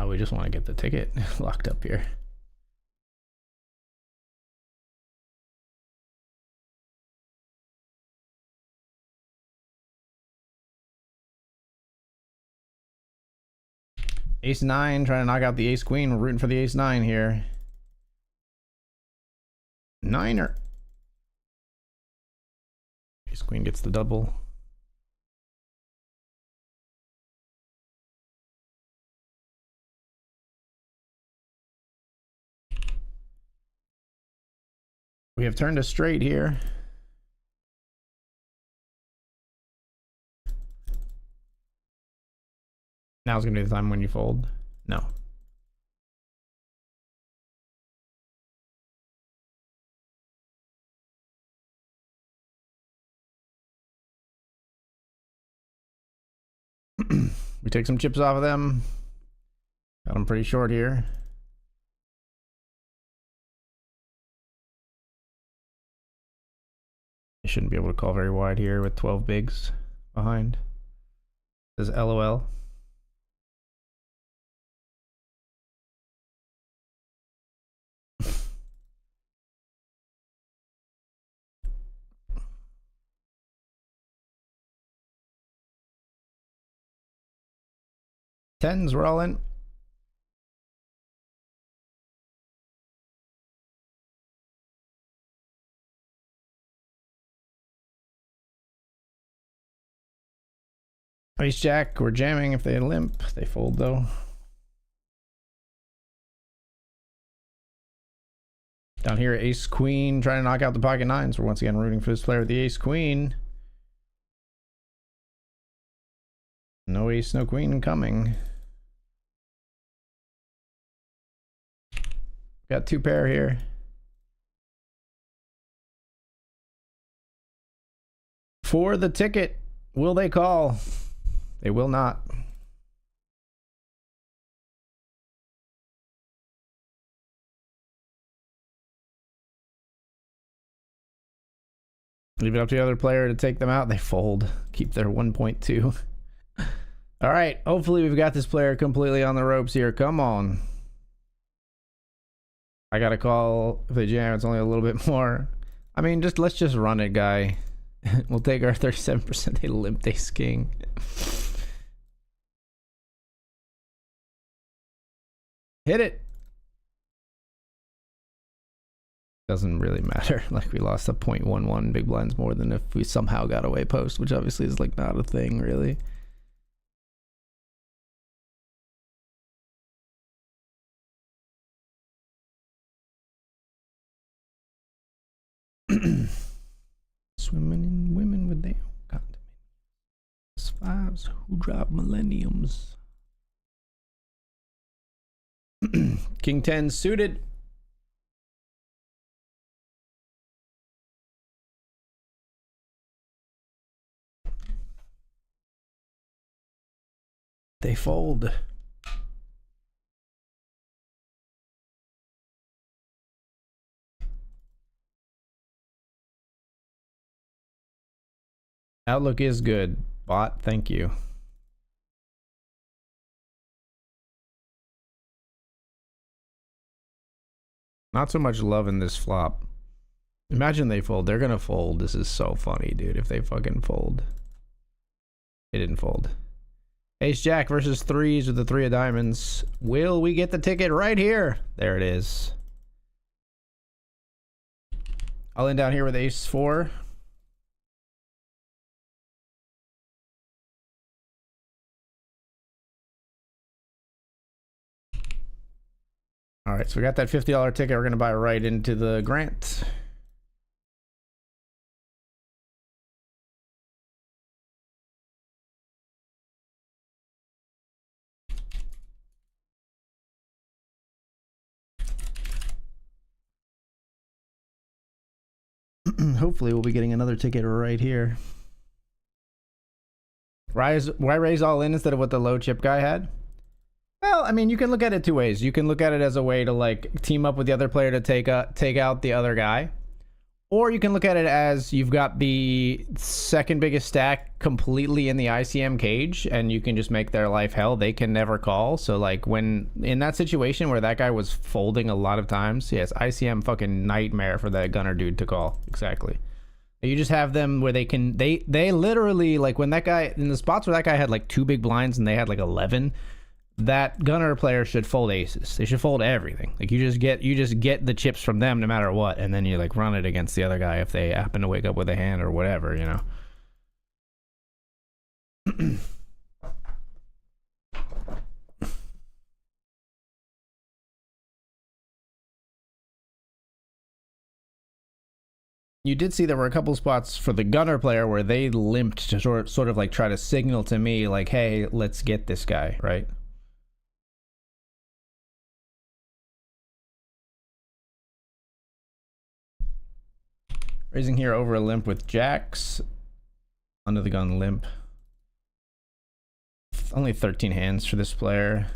we just want to get the ticket locked up here. Ace 9, trying to knock out the ace queen. We're rooting for the ace 9 here. Niner. Ace queen gets the double. We have turned a straight here. Now's gonna be the time when you fold. No. We take some chips off of them. Got them pretty short here. You shouldn't be able to call very wide here with 12 bigs behind. Says LOL. Tens, we're all in. Ace jack, we're jamming if they limp. They fold though. Down here, ace queen, trying to knock out the pocket nines. We're once again rooting for this player with the ace queen. No ace, no queen coming. Got 2 pair here. For the ticket, will they call? They will not. Leave it up to the other player to take them out. They fold. Keep their 1.2. All right. Hopefully we've got this player completely on the ropes here. Come on. I got to call if they jam. It's only a little bit more. I mean, let's just run it, guy. We'll take our 37%. They limped ace king. Hit it. Doesn't really matter. Like, we lost a 0.11 big blinds more than if we somehow got away post, which obviously is like not a thing really. Swimming in women with their condoms. Fives who drop millenniums. King 10 suited. They fold. Outlook is good. Bot, thank you. Not so much love in this flop. Imagine they fold. They're gonna fold. This is so funny, dude, if they fucking fold. They didn't fold. Ace Jack versus threes with the 3 of diamonds. Will we get the ticket right here? There it is. I'll end down here with ace 4. All right, so we got that $50 ticket. We're gonna buy right into the grant. Hopefully we'll be getting another ticket right here. Why raise all in instead of what the low chip guy had? Well, I mean, you can look at it 2 ways. You can look at it as a way to like team up with the other player to take out the other guy. Or you can look at it as you've got the second biggest stack completely in the ICM cage and you can just make their life hell. They can never call. So like when in that situation where that guy was folding a lot of times, yes, ICM fucking nightmare for that gunner dude to call. Exactly. You just have them where they literally, like when that guy, in the spots where that guy had like 2 big blinds and they had like 11, that gunner player should fold aces. They should fold everything. Like you just get the chips from them no matter what, and then you like run it against the other guy if they happen to wake up with a hand or whatever, you know. You did see there were a couple spots for the gunner player where they limped to sort of like try to signal to me like, hey, let's get this guy, right? Raising here over a limp with jacks. Under the gun limp. Only 13 hands for this player.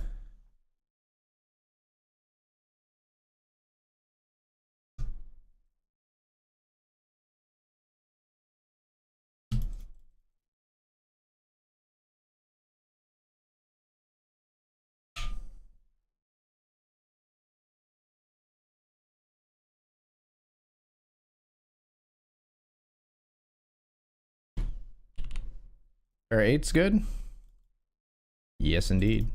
Pair 8's good? Yes, indeed.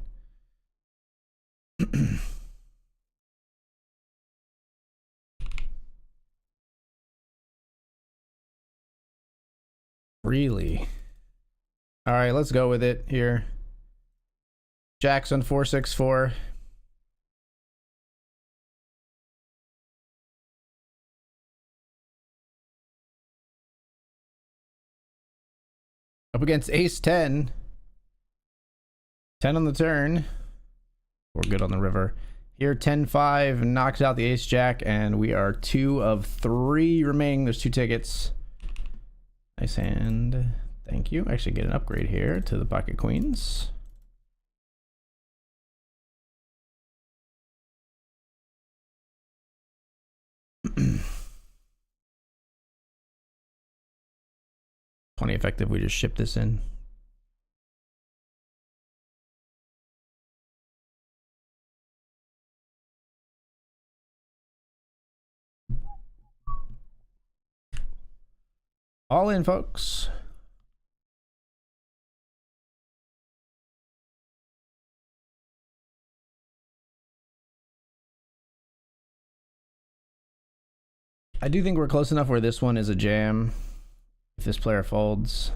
Really? All right, let's go with it here. Jackson 464. Up against ace 10. 10 on the turn. We're good on the river. Here, 10-5 knocks out the ace jack, and we are 2 of 3 remaining. There's 2 tickets. Nice hand. Thank you. Actually get an upgrade here to the pocket queens. funny effective. We just ship this in. All in, folks. I do think we're close enough where this one is a jam. If this player folds.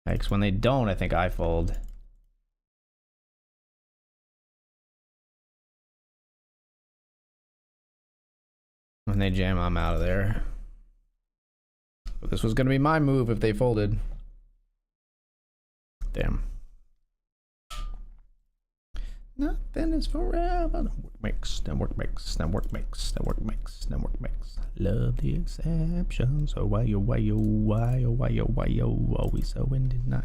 Because when they don't, I think I fold. When they jam, I'm out of there. But this was going to be my move if they folded. Damn. Nothing is forever. Work makes, then work makes, then work makes, then work makes, then work makes. Love the exceptions. Oh, why, always so in denial.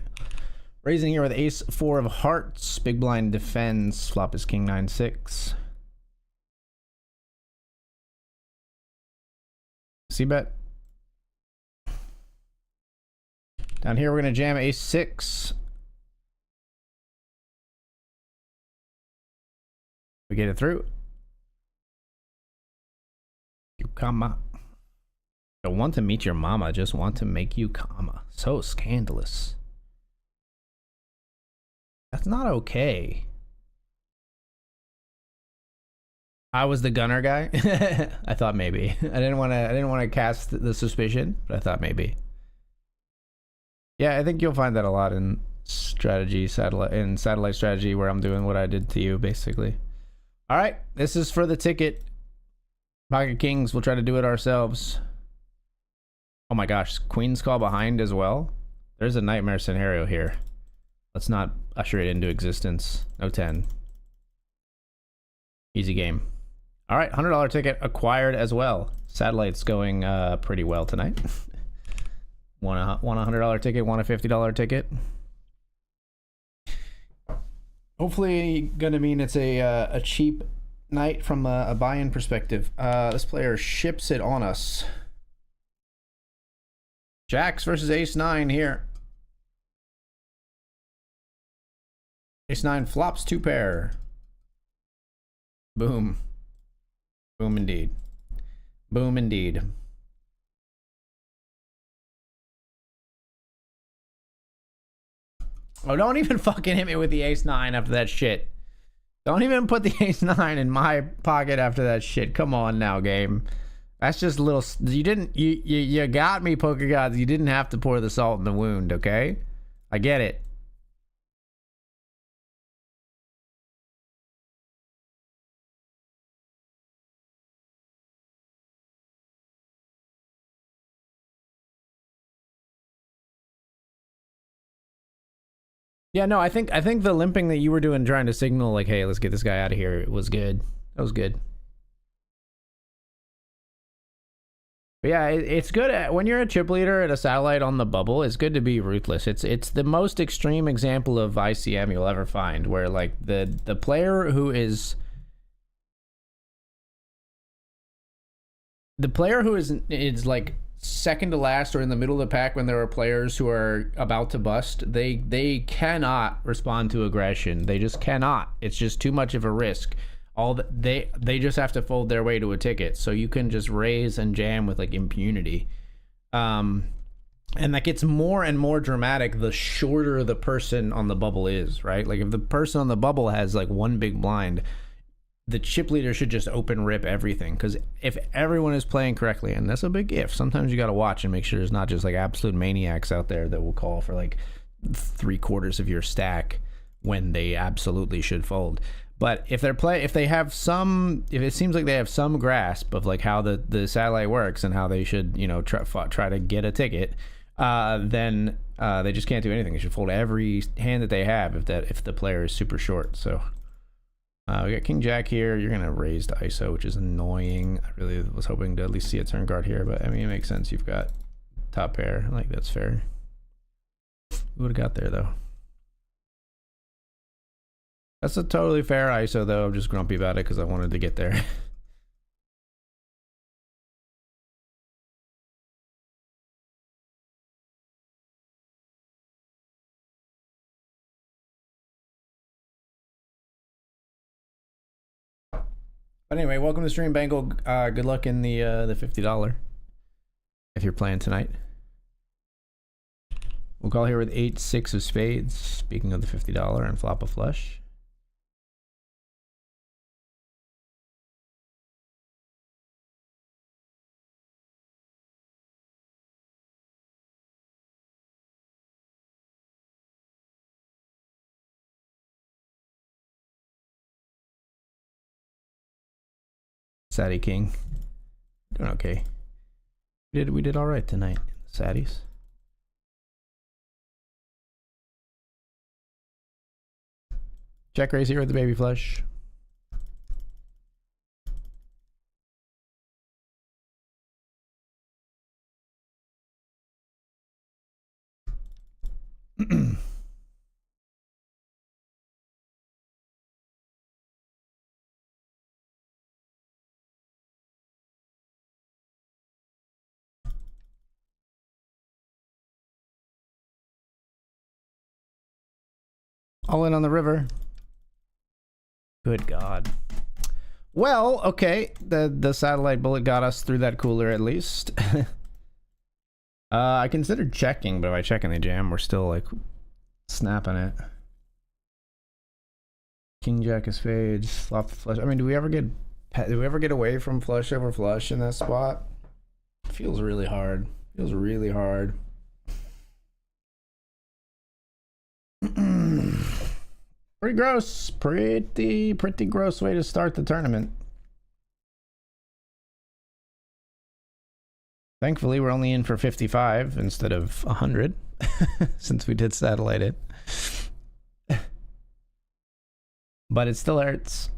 Raising here with ace 4 of hearts. Big blind defends. Flop is king 9-6. C-bet. Down here, we're going to jam ace 6. We get it through. You comma. Don't want to meet your mama, just want to make you comma. So scandalous. That's not okay. I was the gunner guy. I thought maybe. I didn't want to cast the suspicion, but I thought maybe. Yeah, I think you'll find that a lot in strategy, satellite strategy, where I'm doing what I did to you, basically. All right, this is for the ticket. Pocket Kings, we'll try to do it ourselves. Oh my gosh, Queen's call behind as well. There's a nightmare scenario here. Let's not usher it into existence. No 10. Easy game. All right, $100 ticket acquired as well. Satellite's going pretty well tonight. Want a $100 ticket, want a $50 ticket. Hopefully gonna mean it's a cheap night from a buy-in perspective. This player ships it on us. Jacks versus ace 9 here. Ace 9 flops 2 pair. Boom. Boom indeed. Boom indeed. Oh, don't even fucking hit me with the ace 9 after that shit. Don't even put the ace 9 in my pocket after that shit. Come on now, game. That's just a little... You got me, poker gods. You didn't have to pour the salt in the wound, okay? I get it. Yeah, no, I think the limping that you were doing, trying to signal like, hey, let's get this guy out of here, was good. That was good. But yeah, it's good when you're a chip leader at a satellite on the bubble. It's good to be ruthless. It's the most extreme example of ICM you'll ever find, where like the player who is like second to last or in the middle of the pack when there are players who are about to bust, they cannot respond to aggression. They just cannot. It's just too much of a risk. They just have to fold their way to a ticket. So you can just raise and jam with like impunity. And that gets more and more dramatic the shorter the person on the bubble is, right? Like if the person on the bubble has like one big blind, the chip leader should just open rip everything, because if everyone is playing correctly, and that's a big if, sometimes you got to watch and make sure there's not just like absolute maniacs out there that will call for like 3/4 of your stack when they absolutely should fold. But if it seems like they have some grasp of like how the satellite works and how they should, you know, try to get a ticket, then they just can't do anything. They should fold every hand that they have if the player is super short. So. We got King Jack here. You're gonna raise to ISO, which is annoying. I really was hoping to at least see a turn guard here, but I mean it makes sense. You've got top pair. Like that's fair. Who would have got there though? That's a totally fair ISO though. I'm just grumpy about it because I wanted to get there. But anyway, welcome to Stream Bangle. Good luck in the $50 if you're playing tonight. We'll call here with 8-6 of spades. Speaking of the $50 and flop a flush. Sadie King. Doing okay. We did all right tonight, Saddies. Check raise here with the baby flush. All in on the river. Good God. Well, okay. The satellite bullet got us through that cooler at least. I considered checking, but if I check in the jam, we're still like snapping it. King jack of spades, flop the flush. I mean, do we ever get away from flush over flush in that spot? It feels really hard. Feels really hard. Pretty gross. Pretty gross way to start the tournament. Thankfully, we're only in for 55 instead of 100 since we did satellite it. But it still hurts.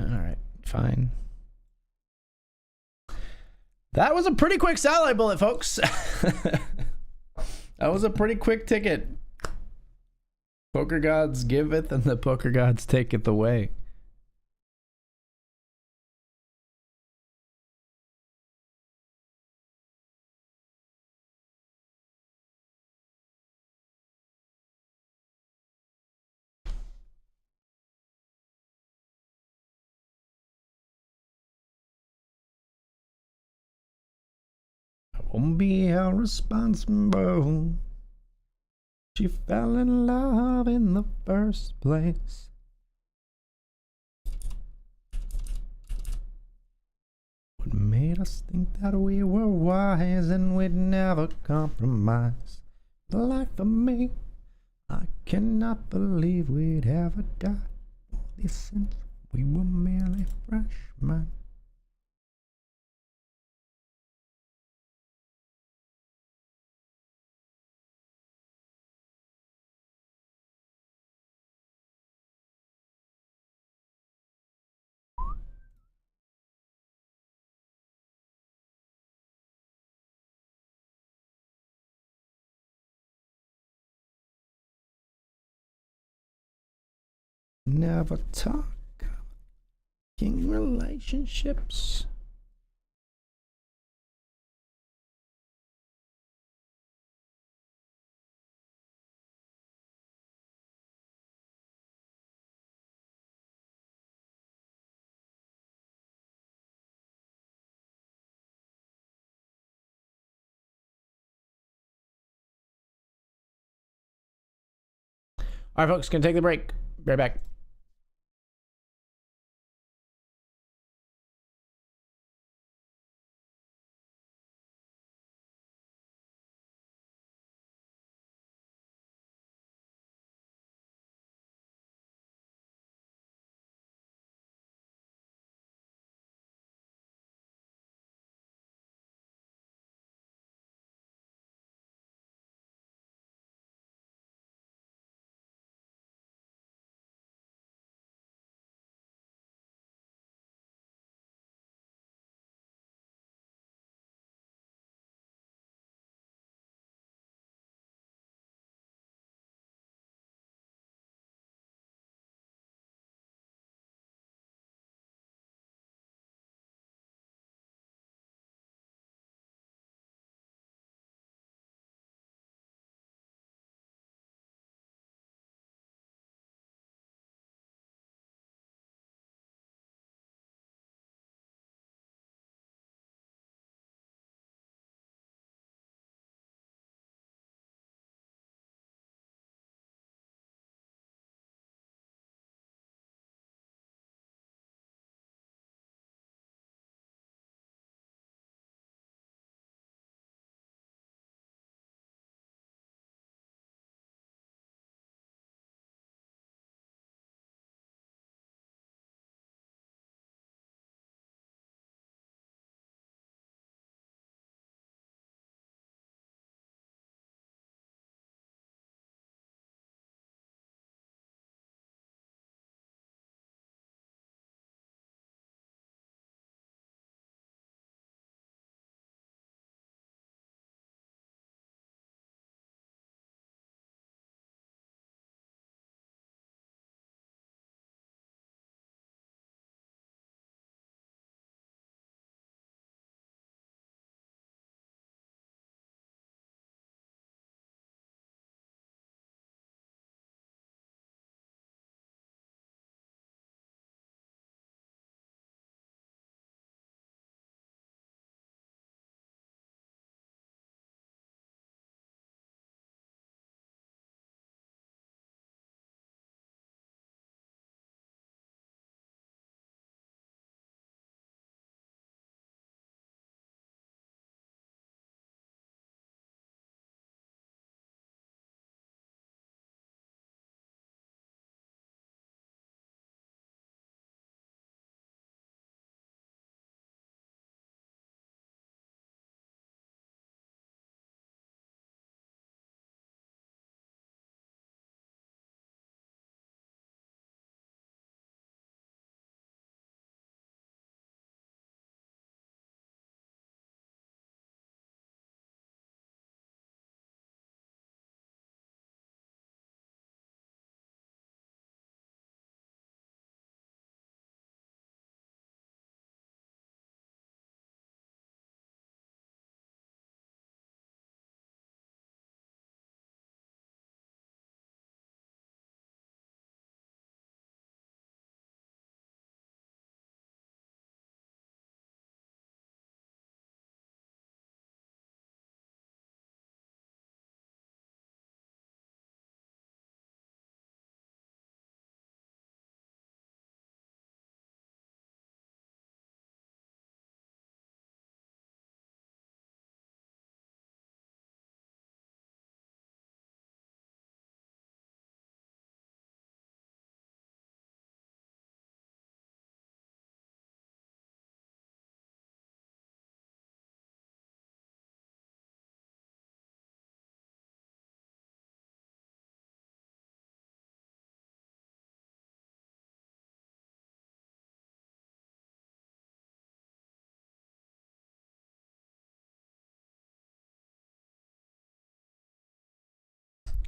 All right, fine. That was a pretty quick satellite bullet, folks. That was a pretty quick ticket. Poker gods giveth and the poker gods taketh away. I won't be held responsible. She fell in love in the first place. What made us think that we were wise and we'd never compromise? The life of me, I cannot believe we'd ever die. All this since we were merely freshmen. Never talk king relationships. All right, folks, gonna take the break. Be right back.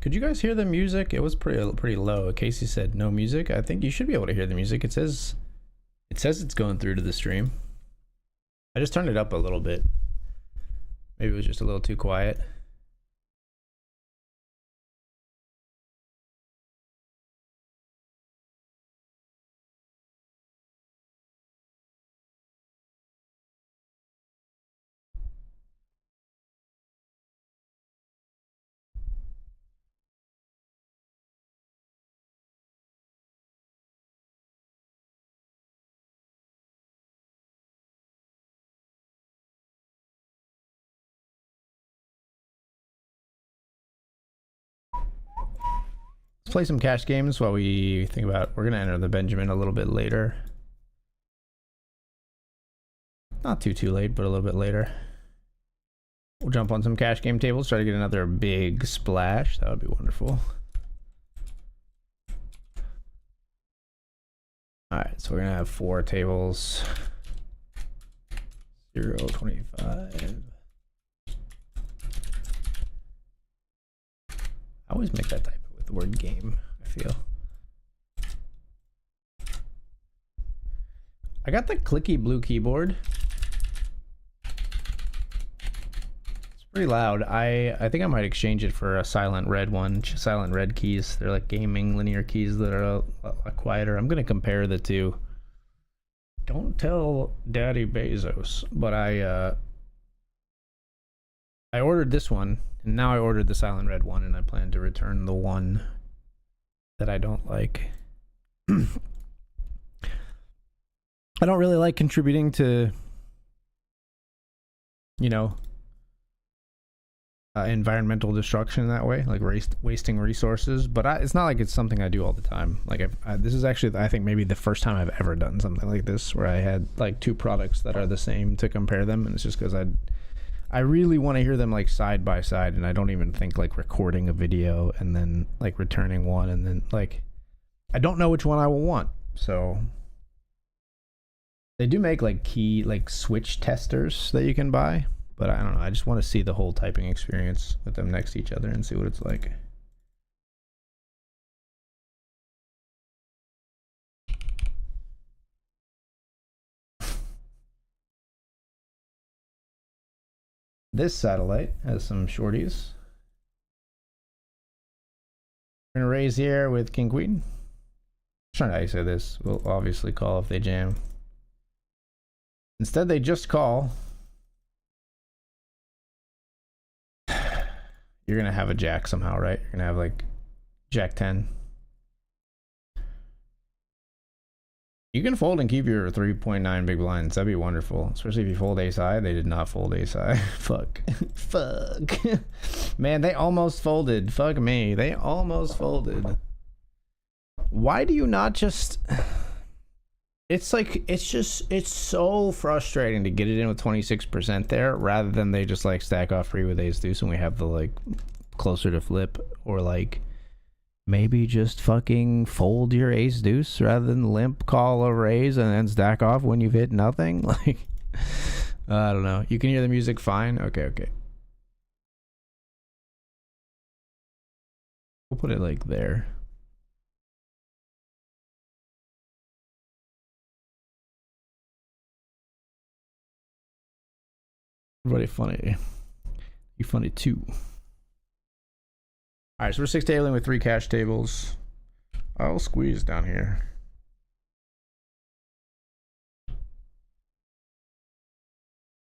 Could you guys hear the music? It was pretty low. Casey said no music. I think you should be able to hear the music. It says it's going through to the stream. I just turned it up a little bit. Maybe it was just a little too quiet. Let's play some cash games while we think about. We're gonna enter the Benjamin a little bit later. Not too late, but a little bit later. We'll jump on some cash game tables, try to get another big splash. That would be wonderful. Alright, so we're gonna have 4 tables. 0, 25. I always make that type with the word game, I feel. I got the clicky blue keyboard. It's pretty loud. I think I might exchange it for a silent red one. Silent red keys. They're like gaming linear keys that are a lot quieter. I'm gonna compare the two. Don't tell Daddy Bezos, but I ordered this one, and now I ordered the silent red one, and I plan to return the one that I don't like. I don't really like contributing to, you know, environmental destruction that way, like wasting resources. But it's not like it's something I do all the time. Like this is actually, I think, maybe the first time I've ever done something like this, where I had like 2 products that are the same to compare them, and it's just because I really want to hear them like side by side, and I don't even think like recording a video and then like returning one, and then like I don't know which one I will want. So they do make like key like switch testers that you can buy, but I don't know. I just want to see the whole typing experience with them next to each other and see what it's like. This satellite has some shorties. We're gonna raise here with King Queen. I'm trying to how you say this. We'll obviously call if they jam. Instead, they just call. You're gonna have a jack somehow, right? You're gonna have like jack 10. You can fold and keep your 3.9 big blinds. That'd be wonderful. Especially if you fold ace high. They did not fold ace high. Fuck. Fuck. Man, they almost folded. Fuck me. They almost folded. Why do you not just... It's like, it's so frustrating to get it in with 26% there, rather than they just like stack off free with ace deuce and we have the like closer to flip, or like maybe just fucking fold your ace deuce rather than limp call over ace and then stack off when you've hit nothing. Like, I don't know. You can hear the music fine? Okay. We'll put it like there. Everybody funny. You funny too. Alright, so we're 6 tabling with 3 cash tables. I'll squeeze down here.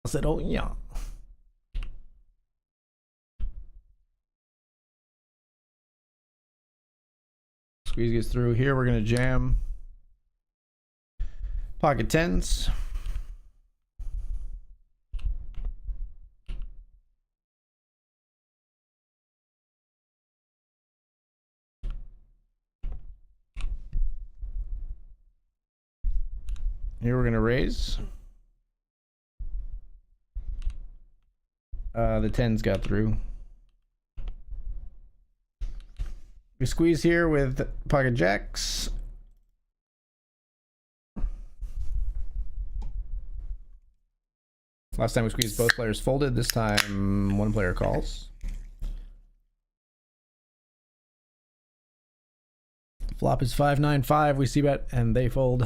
I said, oh yeah. Squeeze gets through here. We're gonna jam pocket tens. Here we're gonna raise. The tens got through. We squeeze here with pocket jacks. Last time we squeezed, both players folded. This time one player calls. Flop is 5-9-5. We see bet and they fold.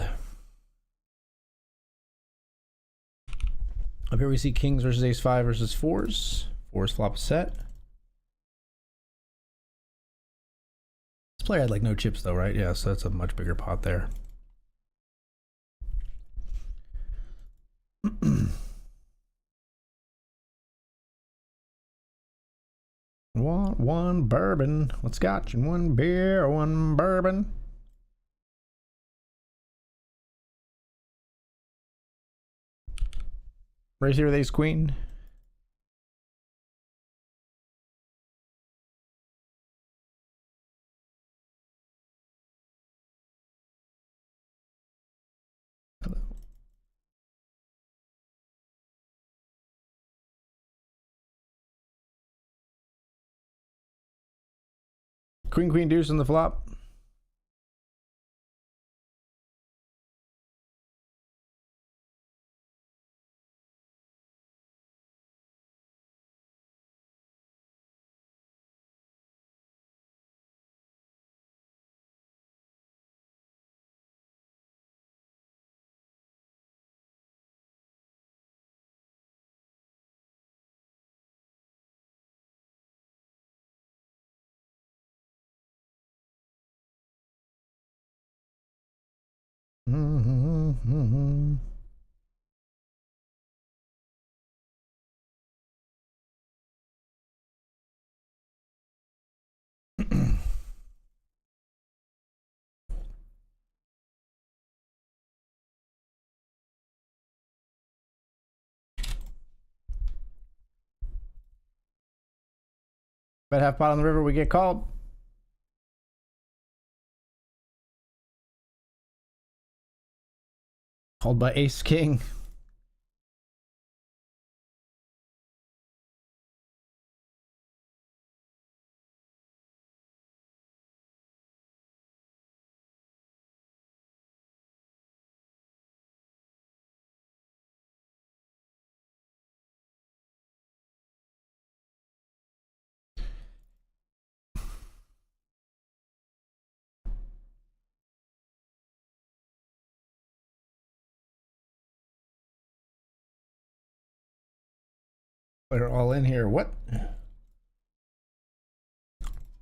Up here we see kings versus ace 5 versus fours. Fours flop set. This player had like no chips though, right? Yeah, so that's a much bigger pot there. Want one bourbon, one scotch, and one beer, one bourbon. Raise here with ace queen. Hello. Queen, queen, deuce on the flop. Bet half pot on the river, we get called. Called by ace king. Player all in here. What?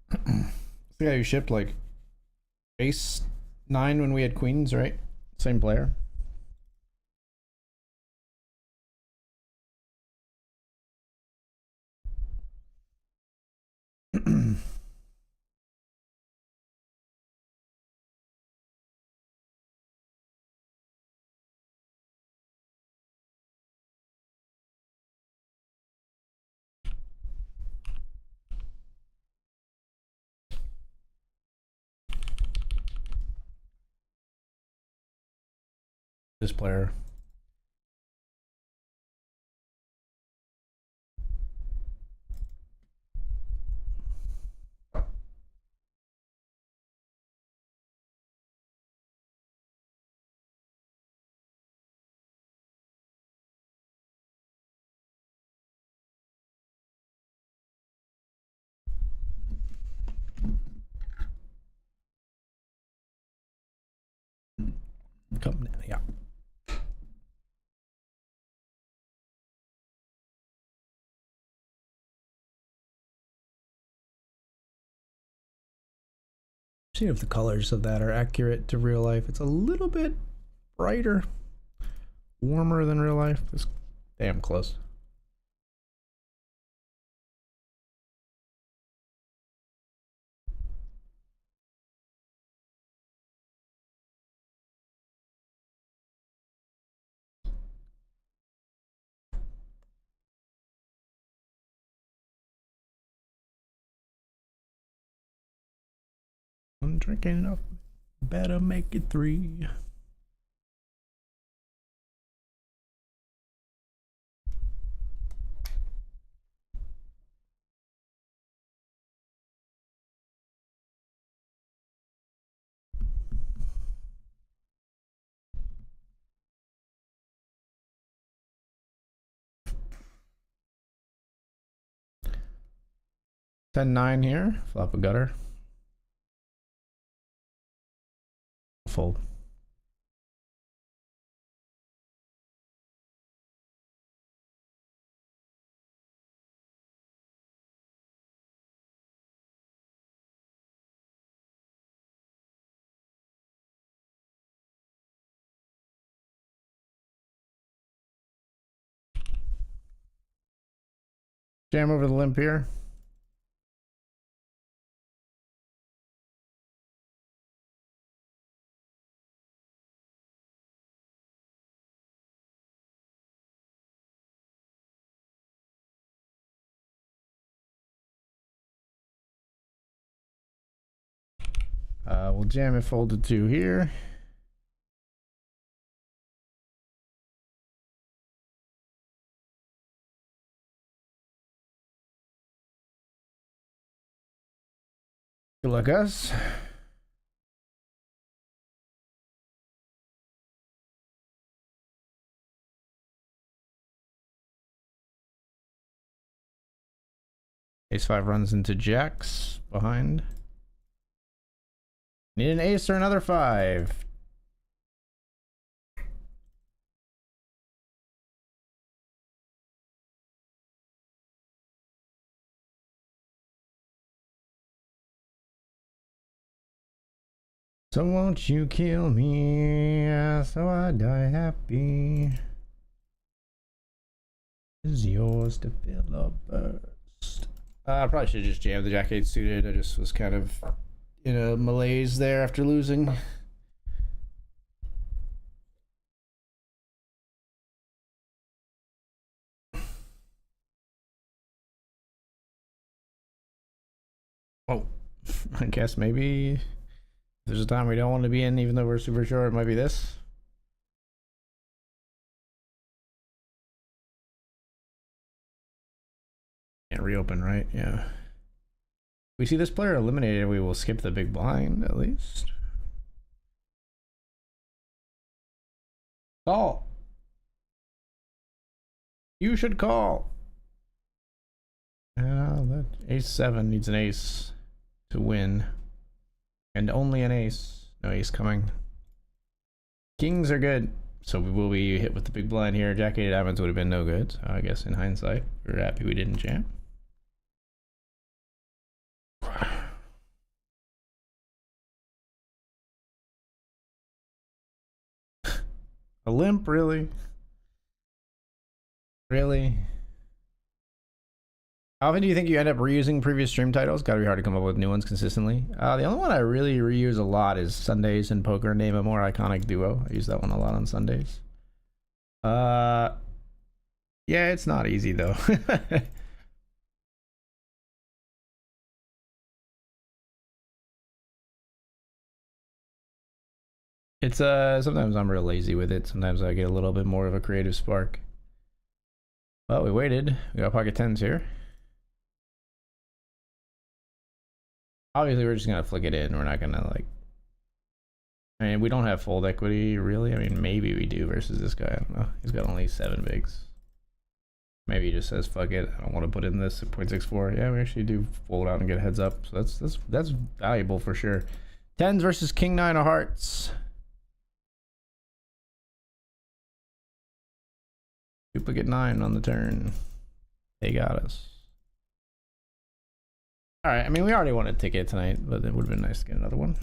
The guy who shipped like ace 9 when we had queens, right? Same player. This player. Come, yeah. See if the colors of that are accurate to real life. It's a little bit brighter, warmer than real life. It's damn close. I'm drinking enough. Better make it 3. Ten 9 here. Flop a gutter. Fold. Jam over the limp here. We'll jam it folded 2 here. Good luck, us. Ace 5 runs into jacks behind. Need an ace or another 5. So won't you kill me so I die happy? Is yours to fill up burst. I probably should have just jammed the jack 8 suited. I just was kind of in a malaise there after losing. Oh, I guess maybe if there's a time we don't want to be in, even though we're super short, it might be this. Can't reopen, right? Yeah. We see this player eliminated, we will skip the big blind at least. Call. You should call. That ace 7 needs an ace to win. And only an ace. No ace coming. Kings are good. So we will be hit with the big blind here. Jack 8 diamonds would have been no good. So I guess in hindsight, we're happy we didn't jam. A limp, really? Really? How often do you think you end up reusing previous stream titles? Gotta be hard to come up with new ones consistently. The only one I really reuse a lot is Sundays and Poker. Name a more iconic duo. I use that one a lot on Sundays. Yeah, it's not easy though. It's sometimes I'm real lazy with it. Sometimes I get a little bit more of a creative spark. Well, we waited. We got pocket 10s here. Obviously, we're just gonna flick it in. We're not gonna like. I mean, we don't have fold equity really. I mean, maybe we do versus this guy. I don't know. He's got only 7 bigs. Maybe he just says fuck it. I don't want to put in this at 0.64. Yeah, we actually do fold out and get a heads up. So that's valuable for sure. 10s versus King 9 of hearts. Duplicate 9 on the turn. They got us. All right. I mean, we already won a ticket tonight, but it would have been nice to get another one.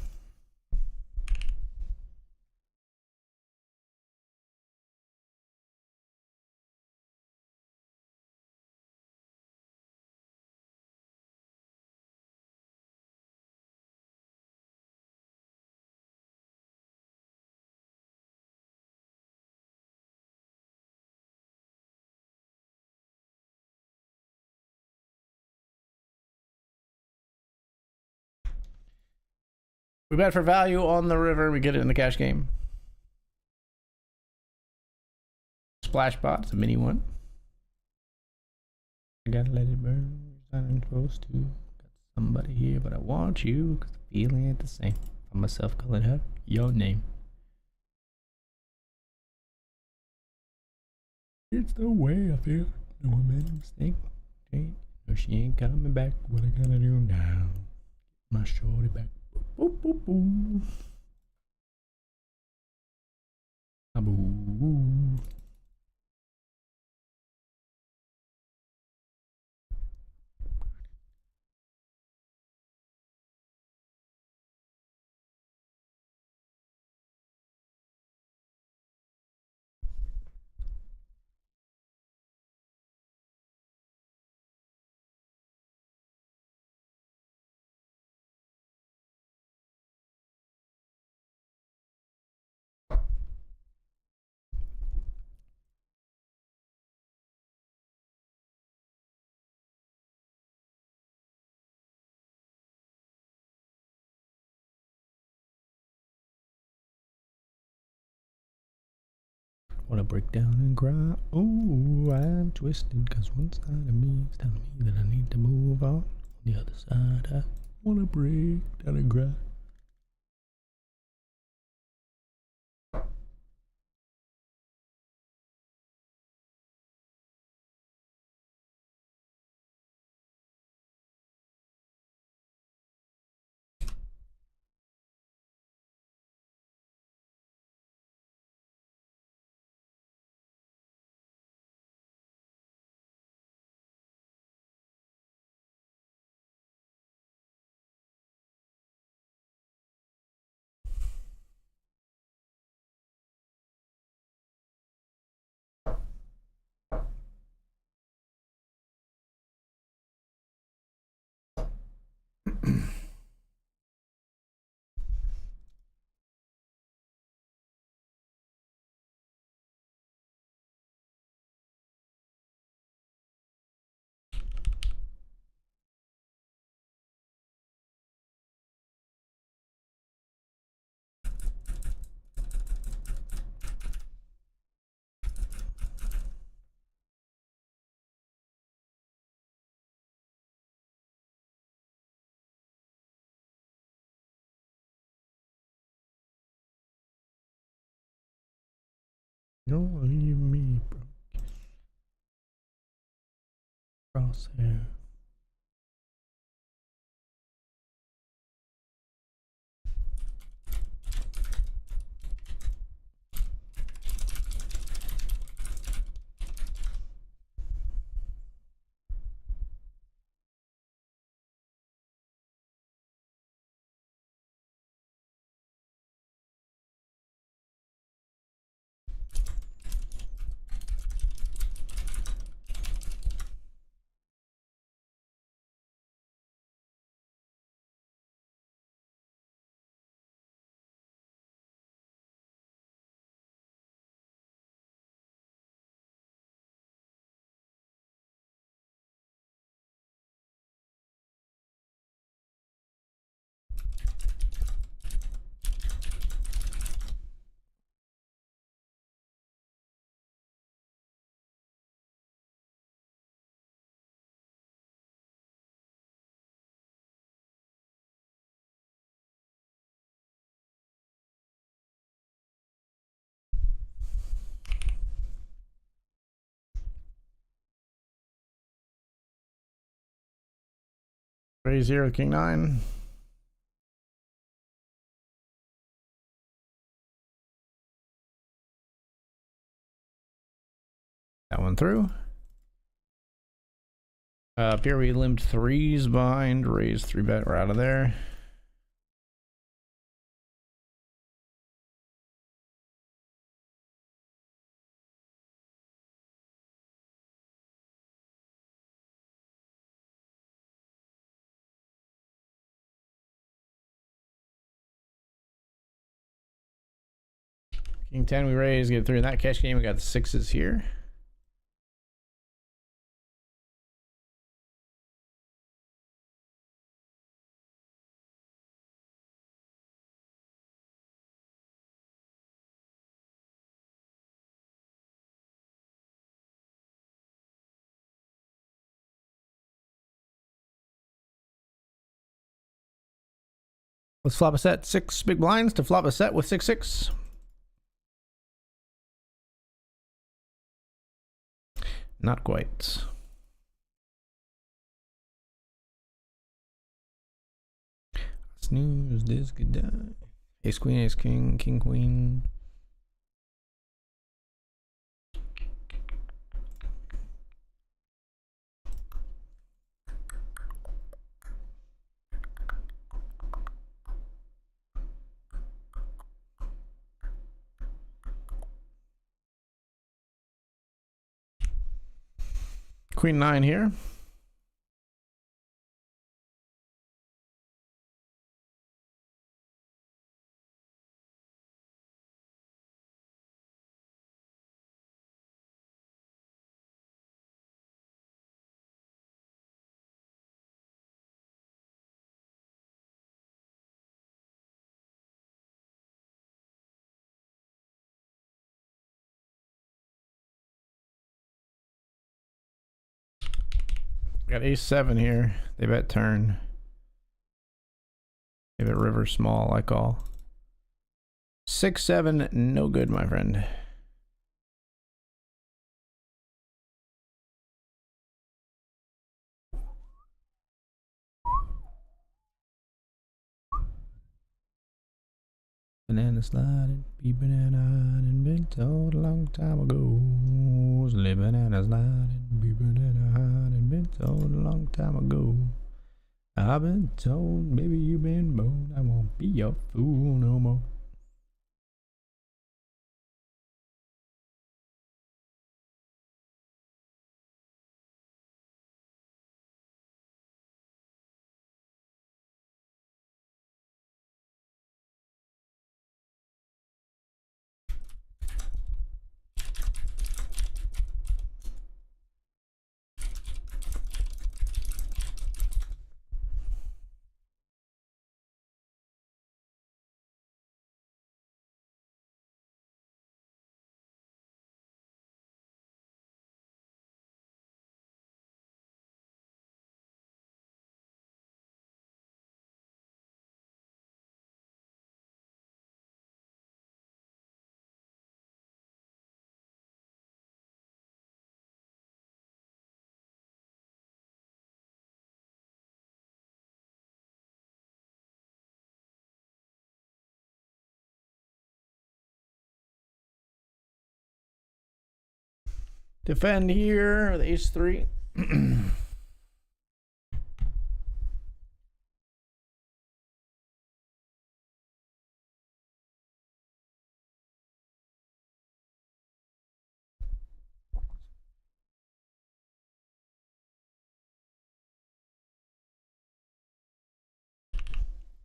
We bet for value on the river. We get it in the cash game. Splash bot. It's a mini one. I gotta let it burn. I'm supposed to. Got somebody here, but I want you because the feeling ain't the same. I'm myself calling her your name. It's the way I feel. No, I made a mistake. No, she ain't coming back. What I gotta do now? My shorty back. Boop, boop, boop. Wanna break down and cry. Oh, I'm twisted cause one side of me is telling me that I need to move on. The other side, I wanna break down and cry. Don't leave me, bro. Crosshair. Raise 0, king 9. That one through. Up here we limped 3s behind, raise 3-bet, we're out of there. King 10 we raise, get 3 in that cash game. We got the 6s here. Let's flop a set, 6 big blinds to flop a set with 6-6. Not quite. Snooze, this could die. Ace queen, ace king, king queen. Queen 9 here. Got ace 7 here. They bet turn. They bet river small, I call. 6-7, no good, my friend. Banana sliding, be banana and been told a long time ago. Slip banana sliding, be banana and been told a long time ago. I've been told, baby, you've been born. I won't be your fool no more. Defend here with ace 3.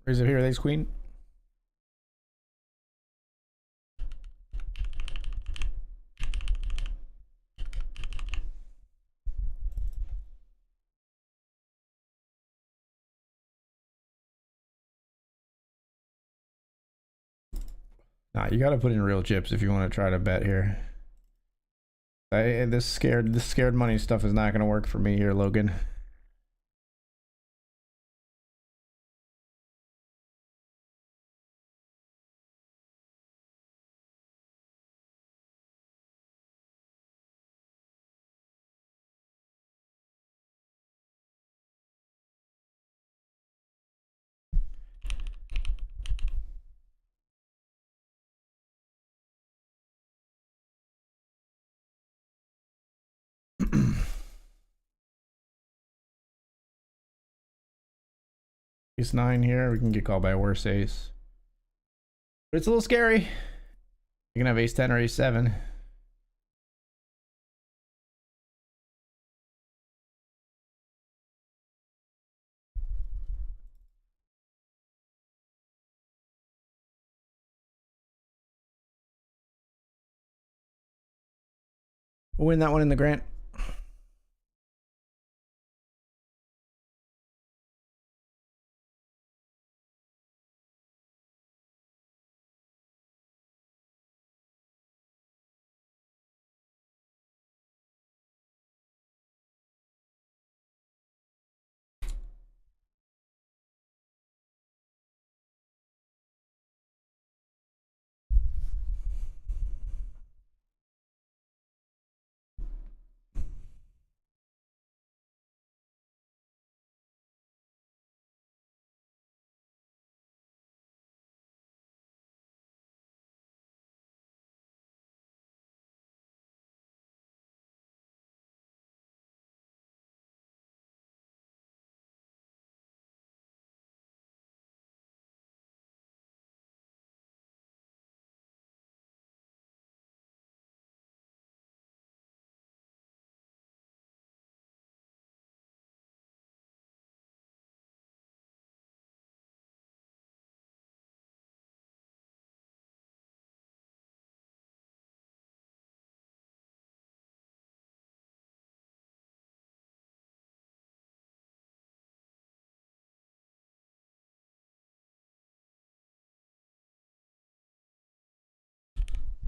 Raise it here with ace queen. Nah, you gotta put in real chips if you want to try to bet here. This scared money stuff is not gonna work for me here, Logan. Ace 9 here. We can get called by a worse ace. But it's a little scary. You can have ace 10 or ace 7. We'll win that one in the Grant.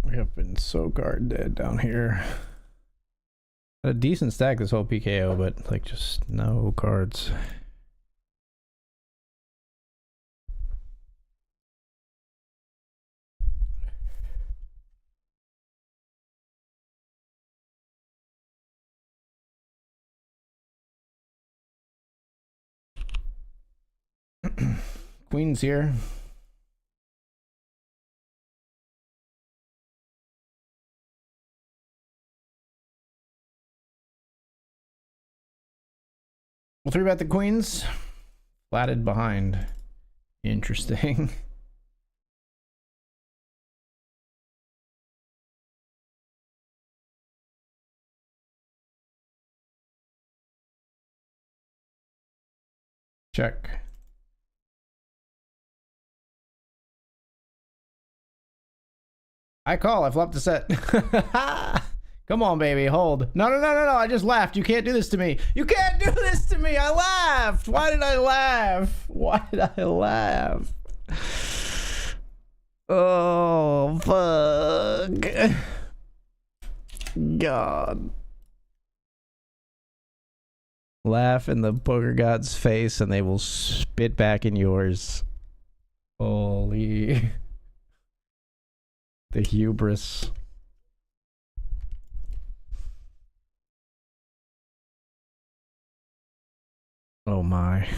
We have been so guard dead down here. A decent stack this whole PKO, but like just no cards. Queen's here. We'll 3-bet the queens. Flatted behind. Interesting. Check. I call. I flopped the set. Come on, baby. Hold. No, no, no, no, no. I just laughed. You can't do this to me. You can't do this to me. I laughed. Why did I laugh? Why did I laugh? Oh, fuck. God. Laugh in the poker god's face and they will spit back in yours. Holy. The hubris. Oh my.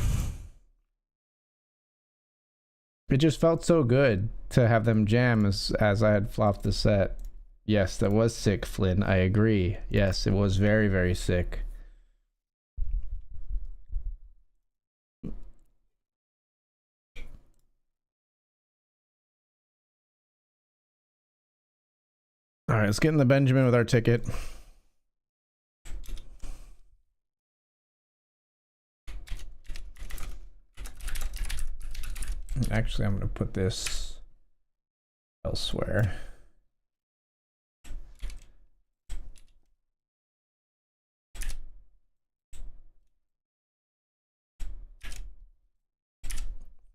It just felt so good to have them jam as I had flopped the set. Yes, that was sick, Flynn. I agree. Yes, it was very, very sick. All right, let's get in the Benjamin with our ticket. Actually, I'm going to put this elsewhere.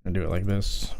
I'm going to do it like this.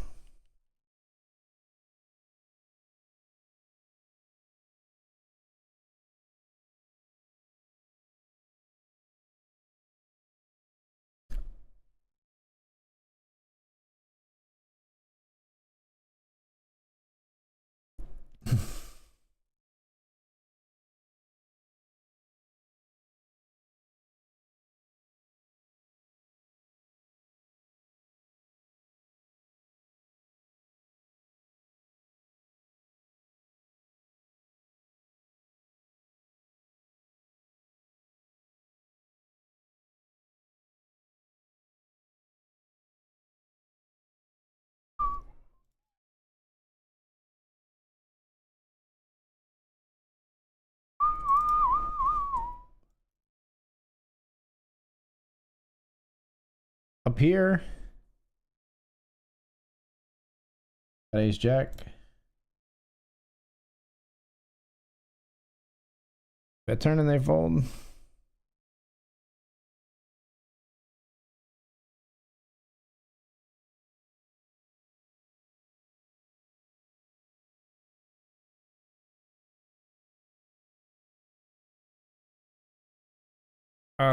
Up here. Got ace jack. Bet turn and they fold.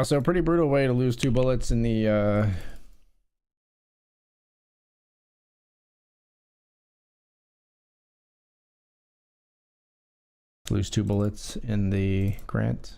So a pretty brutal way to lose 2 bullets in the lose 2 bullets in the grant.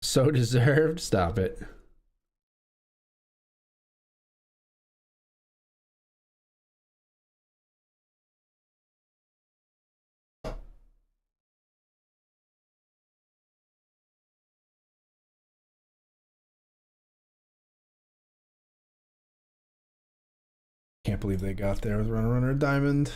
So deserved. Stop it. Can't believe they got there with runner diamond.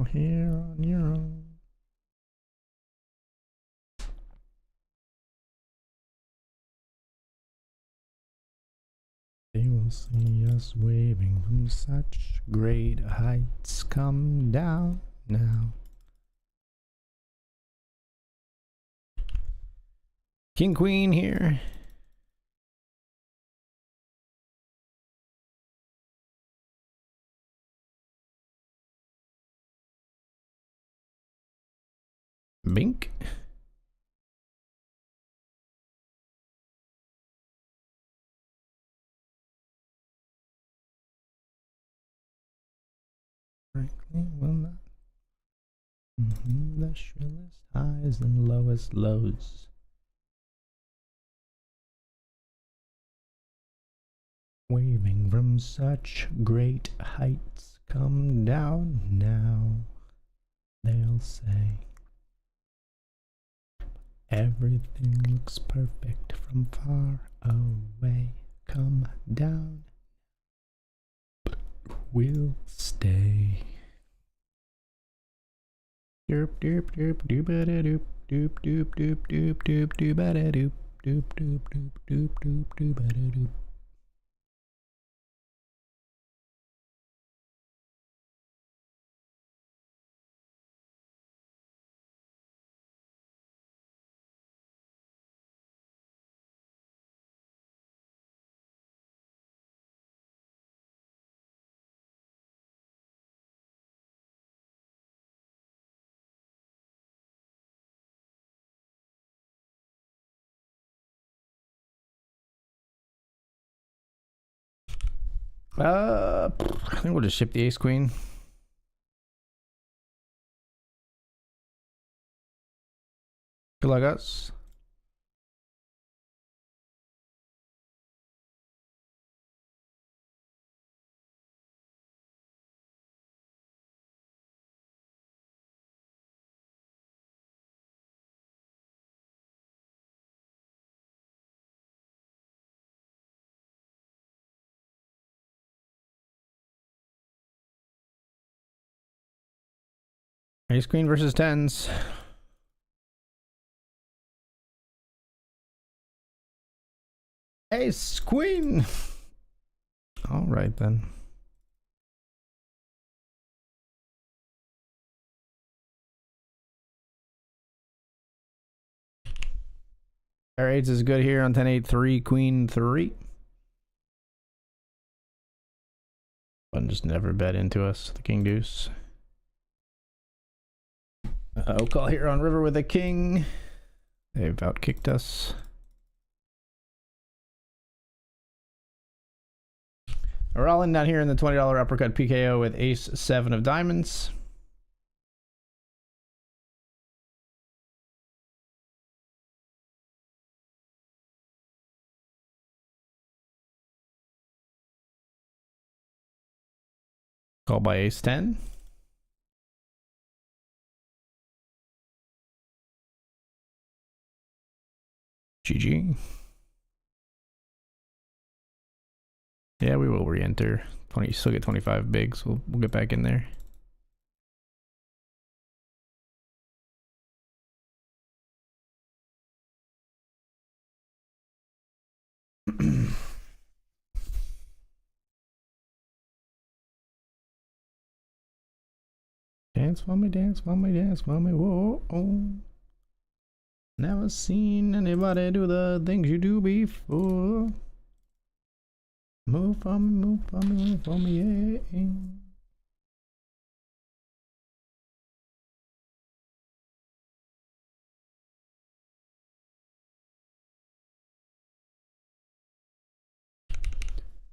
Here on your own. They will see us waving from such great heights. Come down now. King Queen here. Bink. Frankly, will not. The shrillest highs and lowest lows. Waving from such great heights. Come down now, they'll say. Everything looks perfect from far away. Come down, we'll stay. Doop doop doop doop doop doop doop doop doop doop doop doop doop doop doop doop doop doop doop. I think we'll just ship the ace queen. Good luck, us. Ace queen versus tens. Ace queen. All right then. Our eights is good here on 10-8-3, queen 3. One just never bet into us, the king deuce. Uh-oh, call here on river with a king. They've outkicked us. We're all in down here in the $20 uppercut PKO with ace 7 of diamonds. Call by ace 10. GG. Yeah, we will re-enter. 20, still get 25 big, so we'll get back in there. Dance for me, dance for me, dance for me, whoa, oh. Never seen anybody do the things you do before. Move for me, move for me, move for me,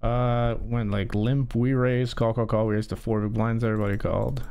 yeah. Went like limp, we raised, call, we raised to 4 big blinds, everybody called.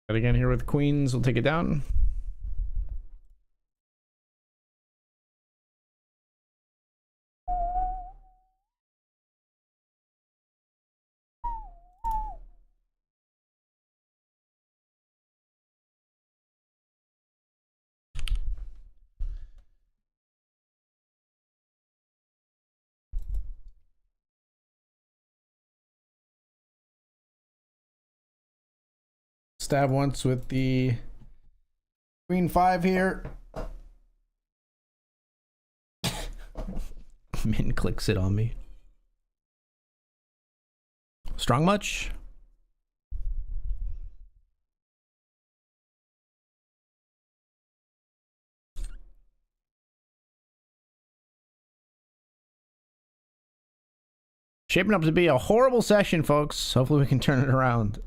But again, here with queens, we'll take it down. Stab once with the queen 5 here. Min clicks it on me. Strong much? Shaping up to be a horrible session, folks. Hopefully we can turn it around.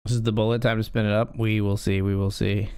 This is the bullet. Time to spin it up. We will see. We will see.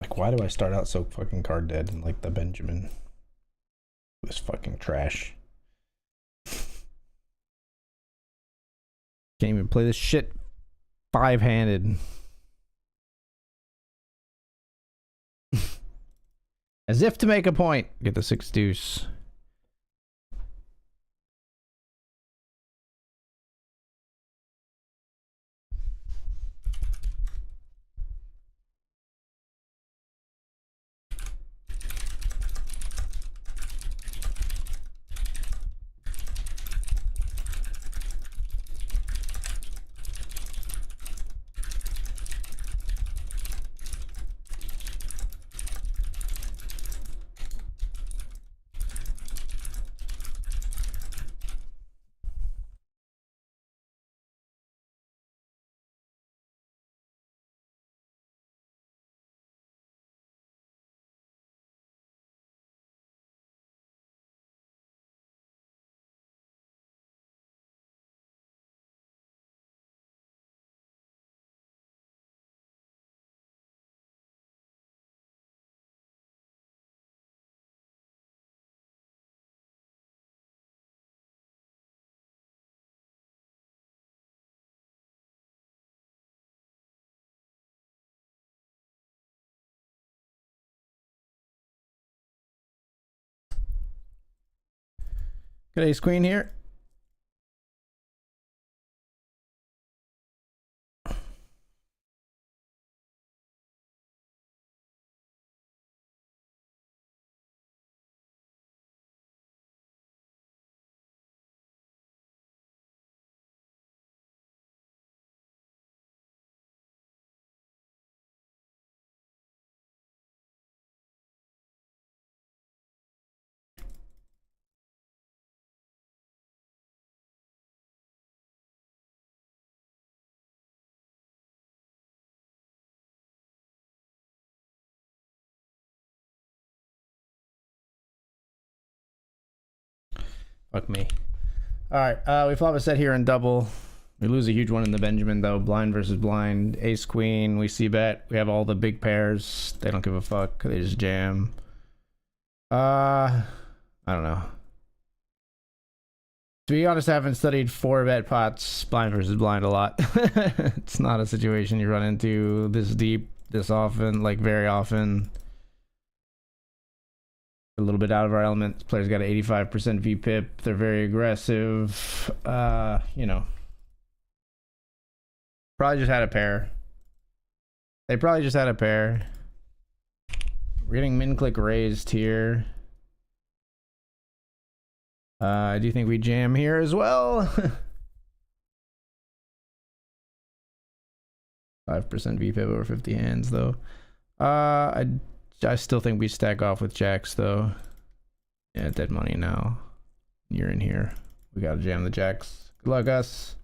Like, why do I start out so fucking card dead and like the Benjamin? This fucking trash. Can't even play this shit 5-handed. As if to make a point. Get the 6 deuce. Got ace queen here. Fuck me. All right, we flop a set here in double. We lose a huge one in the Benjamin though. Blind versus blind. Ace queen. We see bet. We have all the big pairs. They don't give a fuck. They just jam. I don't know. To be honest, I haven't studied 4-bet pots blind versus blind a lot. It's not a situation you run into this deep, this often, like very often. A little bit out of our element. This player's got an 85% VPIP. They're very aggressive. You know. Probably just had a pair. They probably just had a pair. We're getting min click raised here. I do think we jam here as well. 5% VPIP over 50 hands though. I still think we stack off with jacks though. Yeah, dead money now. You're in here. We gotta jam the jacks. Good luck, us.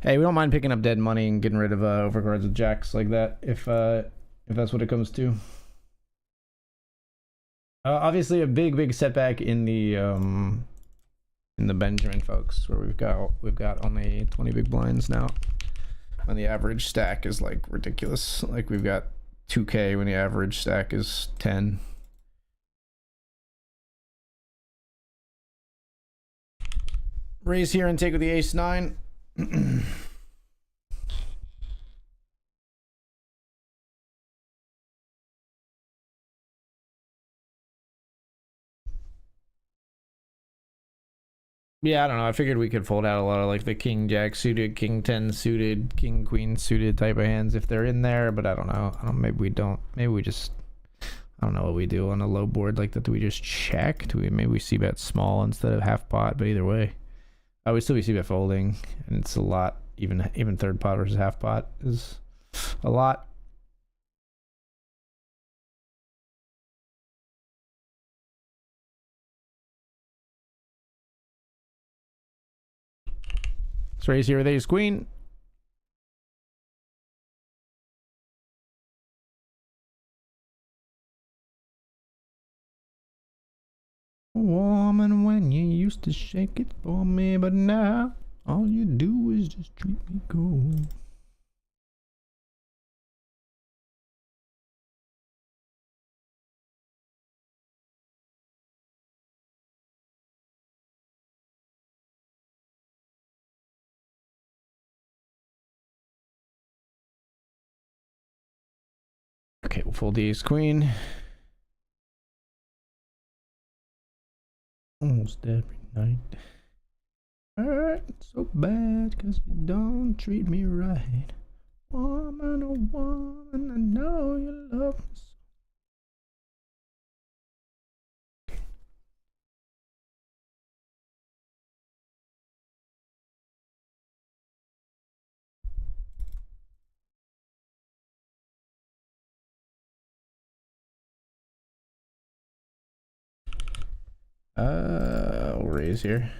Hey, we don't mind picking up dead money and getting rid of overcards with jacks like that if that's what it comes to. Obviously, a big setback in the Benjamin folks, where we've got only 20 big blinds now, when the average stack is like ridiculous. Like we've got 2K when the average stack is 10. Raise here and take with the ace 9. Yeah, I don't know. I figured we could fold out a lot of like the king jack suited, king 10 suited, king queen suited type of hands if they're in there, but I don't know. Maybe we don't. Maybe we just, I don't know what we do on a low board like that. Do we just check? Maybe we see bet small instead of half pot, but either way. We still see bet folding, and it's a lot. Even third pot versus half pot is a lot. Let's raise here with ace queen. Woman, when you used to shake it for me, but now all you do is just treat me cold. Okay, we'll fold the ace queen. Almost every night. Hurt so bad cause you don't treat me right. Woman, oh woman, I know you love me so. We'll raise here.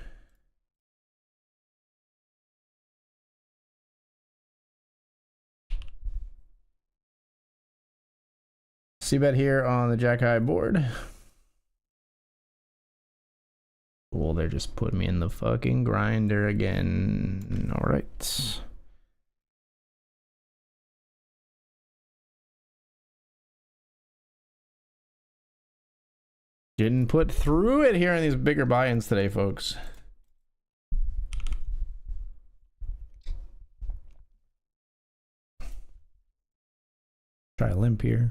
C-bet here on the jack high board. Well, they're just putting me in the fucking grinder again. All right. Didn't put through it here in these bigger buy-ins today, folks. Try a limp here.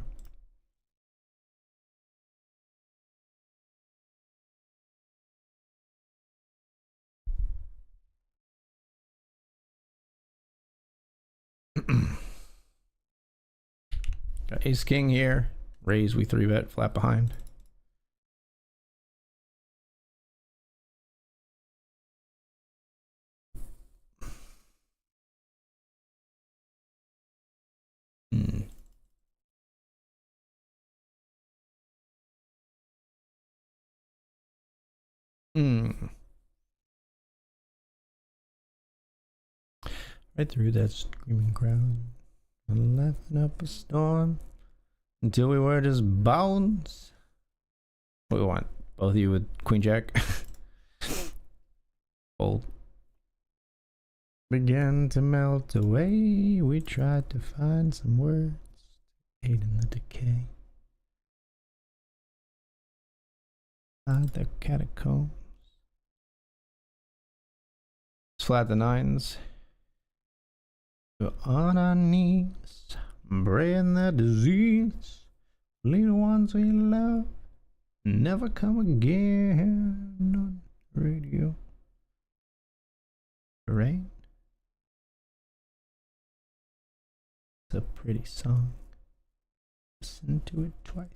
Got ace king here. Raise, we 3-bet, flat behind. Right through that screaming crowd, laughing up a storm until we were just bones. What do we want? Both of you with queen jack. Fold. Began to melt away. We tried to find some words, aid in the decay. The catacombs. Flat the nines. We're on our knees, praying that disease, little ones we love, never come again on radio. Rain. It's a pretty song. Listen to it twice.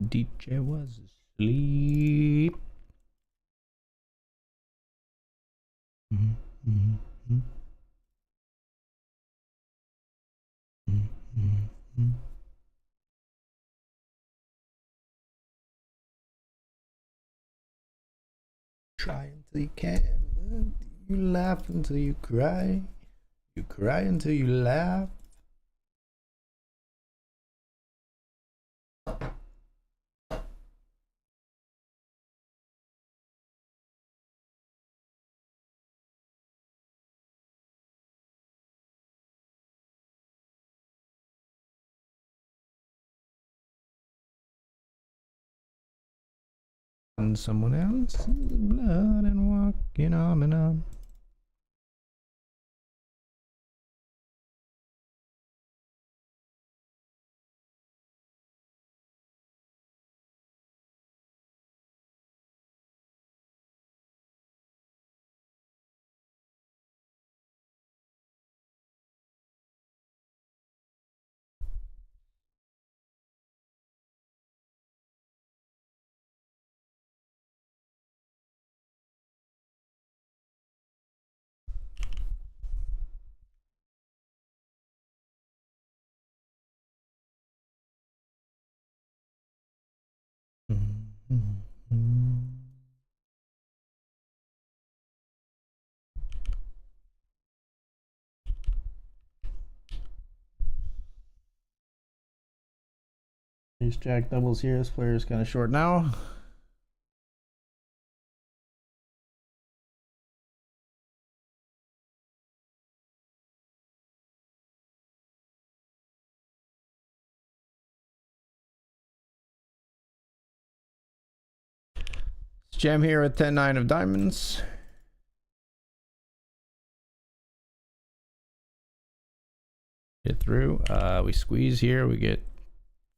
DJ was asleep. Try until you can. You laugh until you cry. You cry until you laugh. And someone else's blood and walking arm in arm. Ace jack doubles here. This player is kind of short now. Jam here with 10-9 of diamonds. Get through. We squeeze here. We get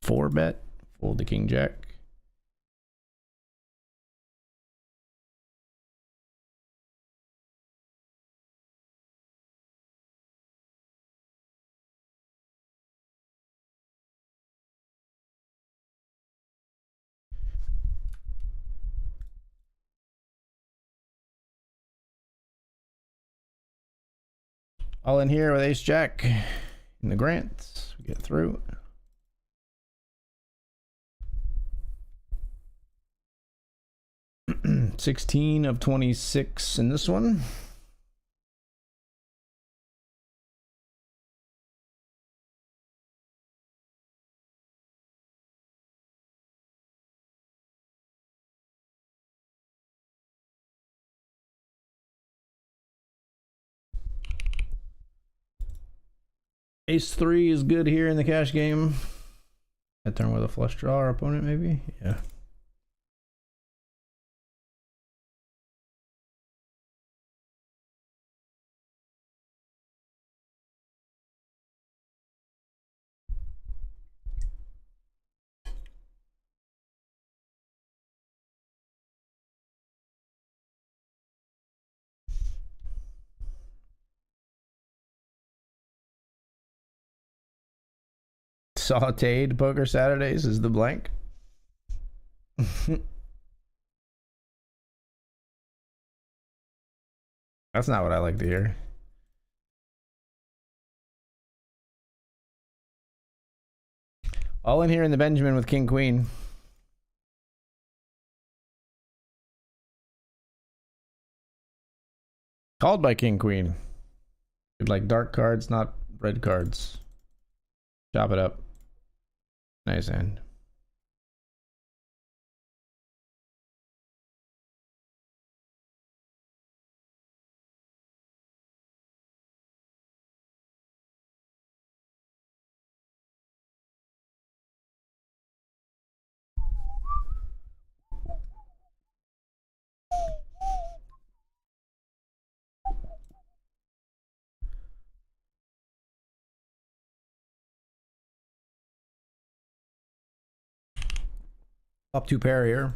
4-bet. Fold the king jack. All in here with ace jack in the grants. We get through. $16 of 26 in this one. Ace 3 is good here in the cash game. I turn with a flush draw our opponent, maybe? Yeah. sauteed poker Saturdays is the blank. That's not what I like to hear. All in here in the Benjamin with King Queen. Called by King Queen. You'd like dark cards, not red cards. Chop it up. Nice end. Up 2 pair here.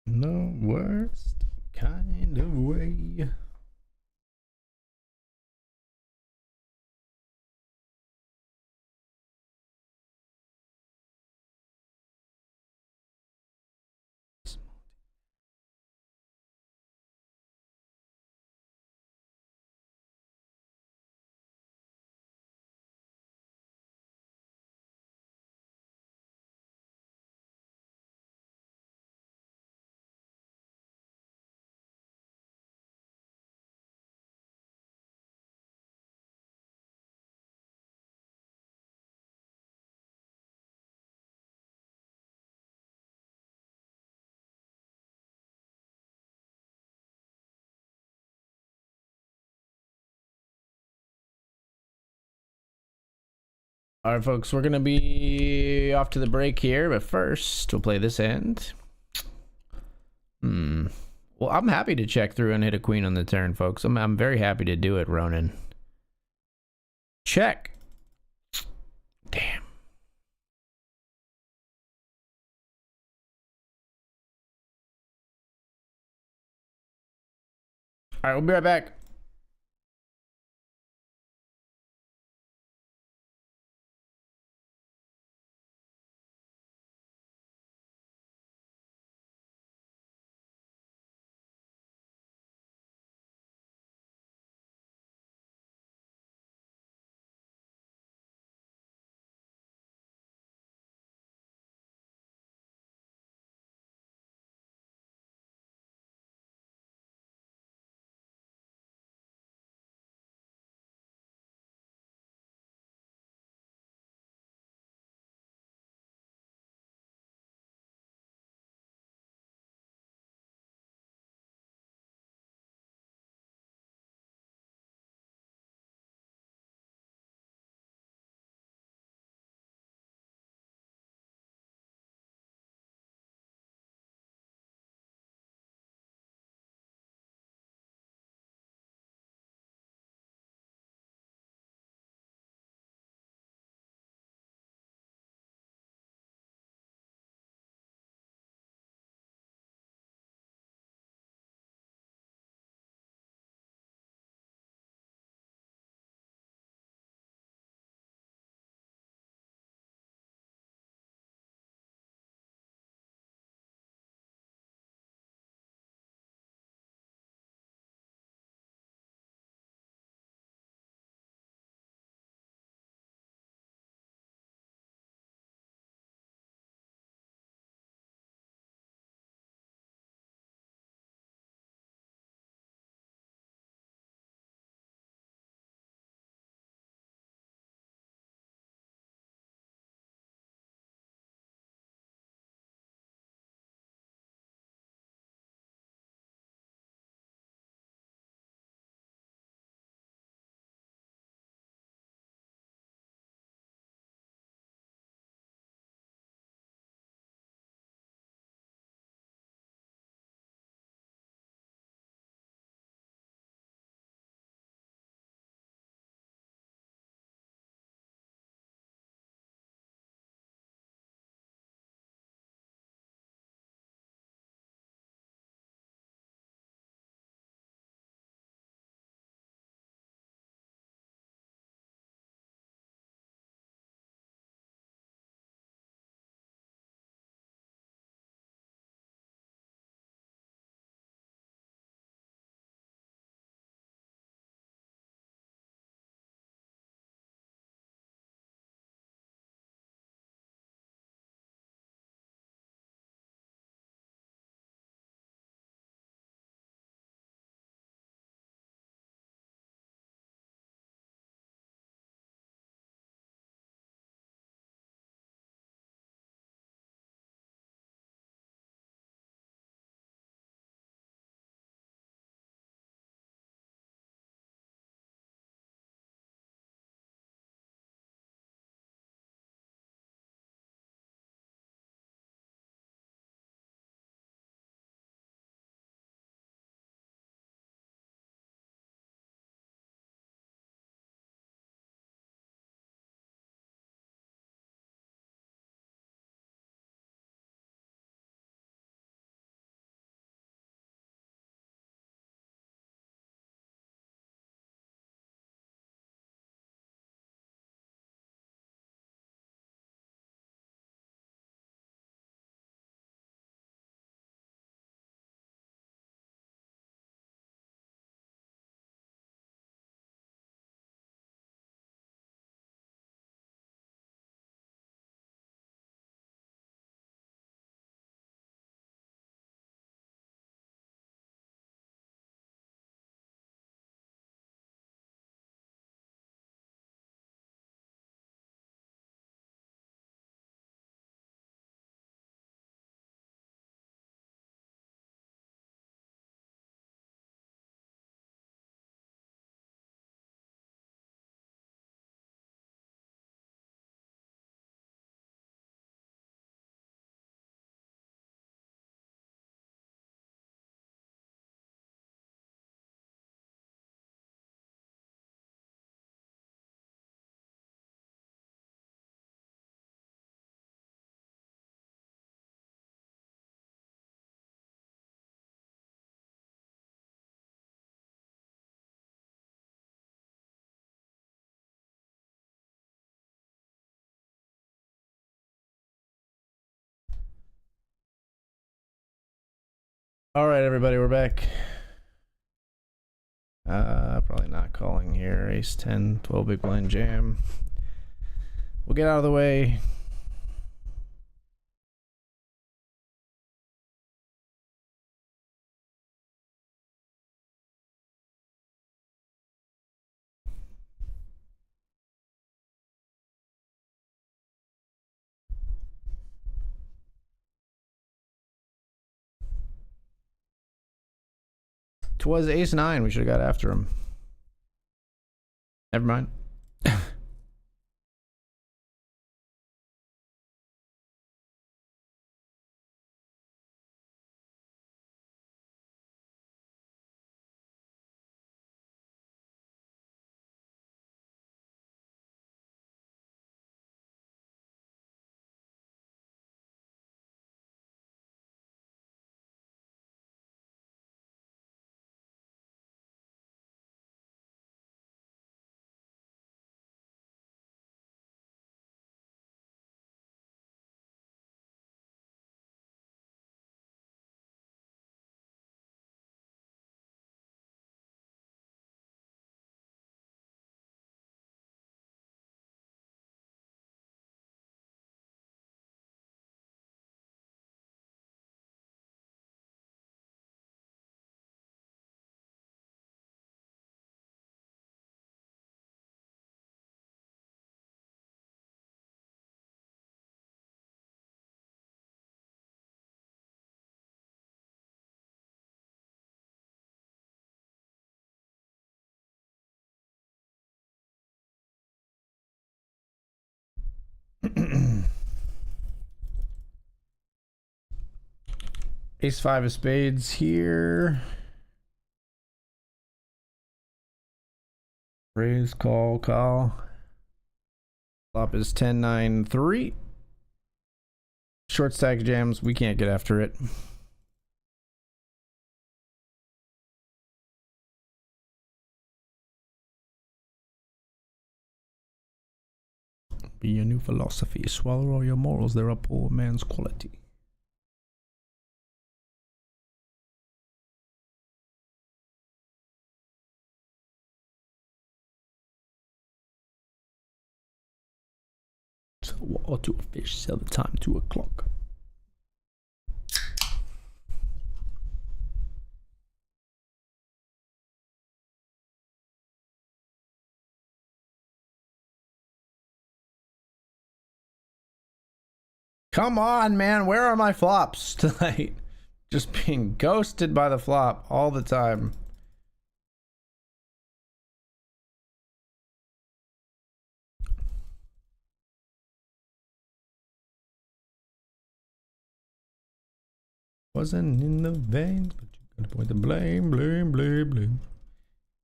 The worst kind of way. All right, folks, we're going to be off to the break here, but first we'll play this end. Well, I'm happy to check through and hit a queen on the turn, folks. I'm very happy to do it, Ronan. Check. Damn. All right, we'll be right back. All right, everybody, we're back. Probably not calling here. Ace 10, 12 big blind jam. We'll get out of the way. Twas ace 9. We should have got after him. Never mind. Ace 5 of spades here. Raise, call, call. Flop is 10, 9, 3. Short stack jams. We can't get after it. Be your new philosophy. Swallow all your morals. They're a poor man's quality. Sell water to a fish. Sell the time to a clock. Come on, man. Where are my flops tonight? Just being ghosted by the flop all the time. Wasn't in the veins, but you gotta point the blame, blame, blame, blame.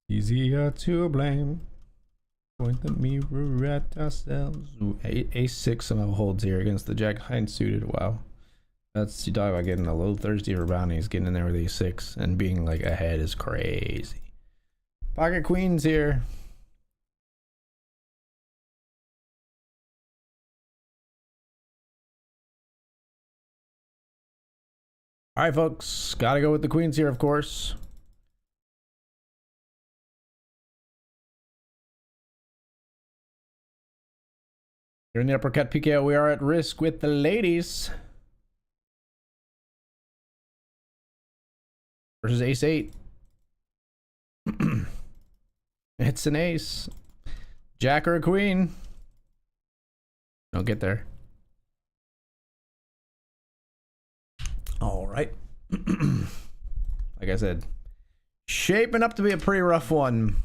Easier to blame. Point the mirror at ourselves. Ooh, ace 6 somehow holds here against the jack high suited. Wow. That's, you talk about getting a little thirsty for bounties. Getting in there with ace 6 and being like ahead is crazy. Pocket queens here. All right, folks. Gotta go with the queens here, of course. Here in the uppercut PKO, we are at risk with the ladies. Versus ace 8. It's an ace. Jack or a queen. Don't get there. All right. Like I said, shaping up to be a pretty rough one.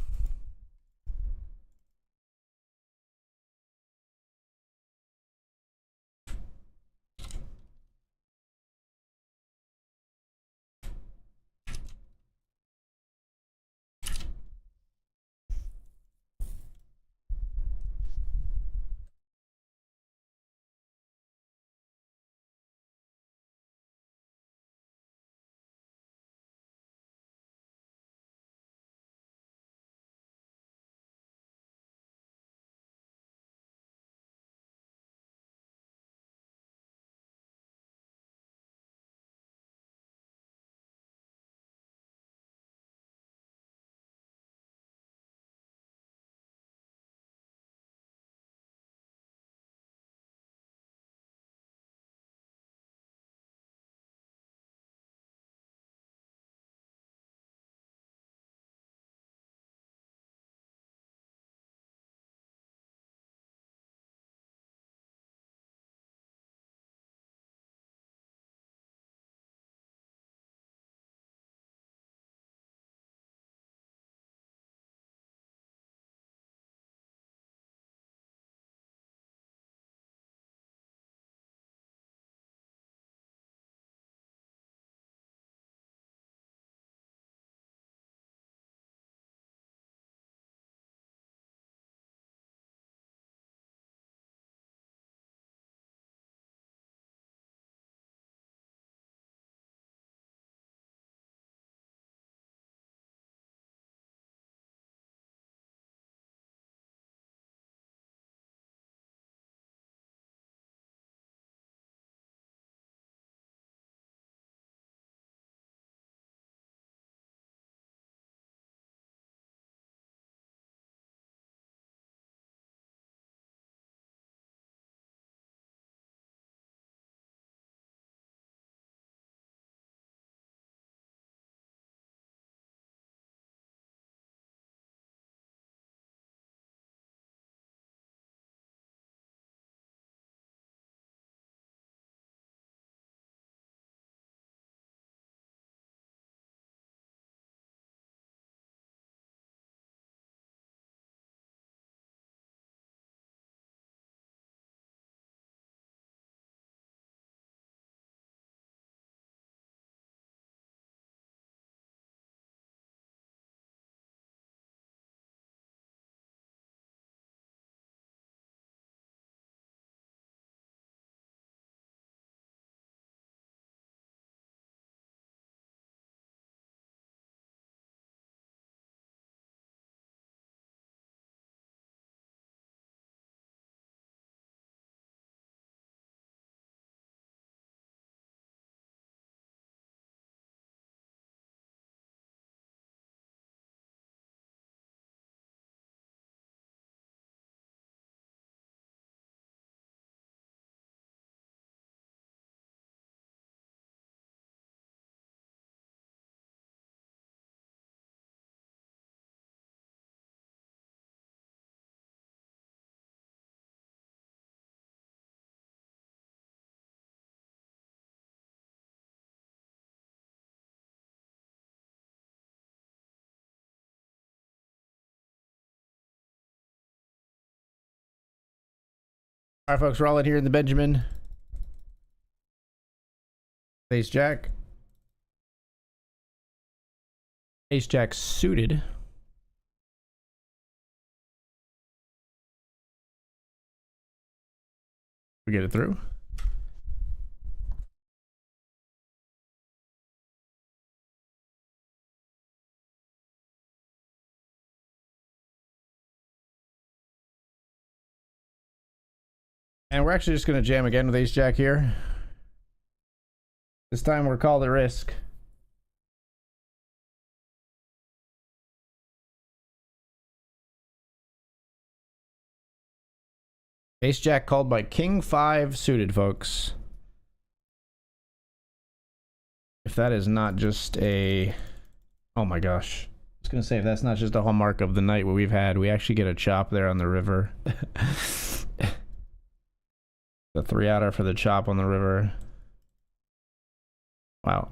All right, folks, we're all in here in the Benjamin. Ace Jack. Ace Jack suited. We get it through. And we're actually just going to jam again with Ace Jack here. This time we're called at risk. Ace Jack called by King 5 suited, folks. If that is not just a... Oh my gosh. I was going to say, if that's not just a hallmark of the night what we've had, we actually get a chop there on the river. The 3-outer for the chop on the river. Wow.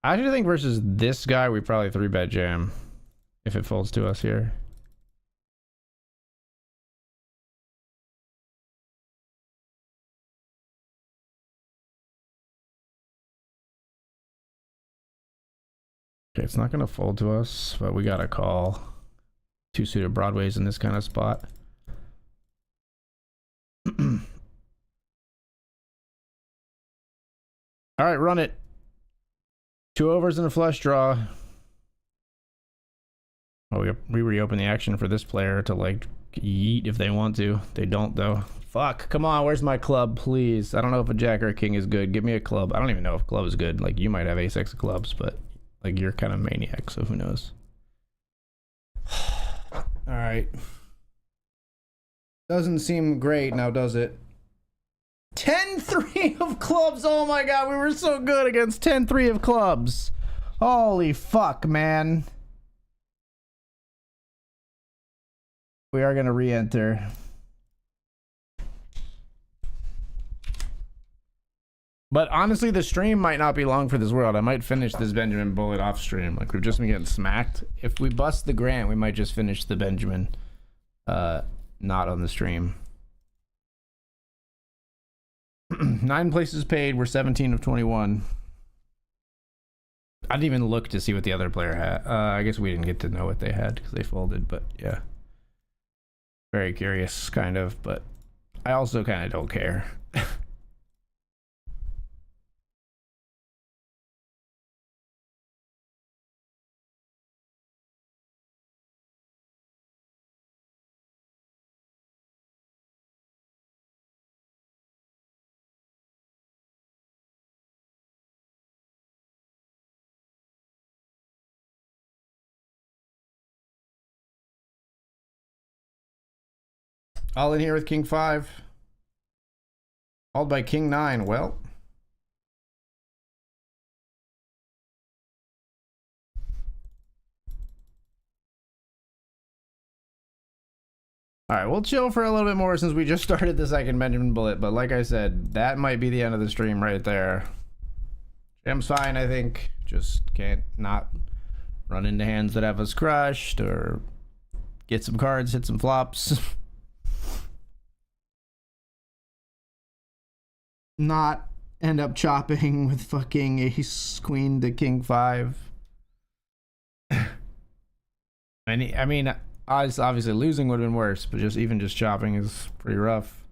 I actually think versus this guy, we probably 3-bet jam if it folds to us here. Okay, it's not going to fold to us, but we got to call. 2 suited broadways in this kind of spot. All right, run it. 2 overs and a flush draw. Oh, we reopen the action for this player to like yeet if they want to. They don't though. Fuck, come on, where's my club, please? I don't know if a jack or a king is good. Give me a club. I don't even know if club is good. Like, you might have ace-x of clubs, but like, you're kind of maniac, so who knows? All right. Doesn't seem great now, does it? 10-3 of clubs. Oh my god, we were so good against 10-3 of clubs. Holy fuck, man. We are gonna re-enter. But honestly, the stream might not be long for this world. I might finish this Benjamin bullet off stream. Like, we've just been getting smacked. If we bust the Grant, we might just finish the Benjamin. Not on the stream. 9 places paid. We're 17 of 21. I didn't even look to see what the other player had. I guess we didn't get to know what they had because they folded, but yeah. Very curious, kind of, but I also kind of don't care. All in here with King 5. Called by King 9. Well. Alright, we'll chill for a little bit more since we just started the second Benjamin bullet. But like I said, that might be the end of the stream right there. Jam's fine, I think. Just can't not run into hands that have us crushed or get some cards, hit some flops. Not end up chopping with fucking ace queen to king 5. I mean, obviously losing would have been worse, but even just chopping is pretty rough.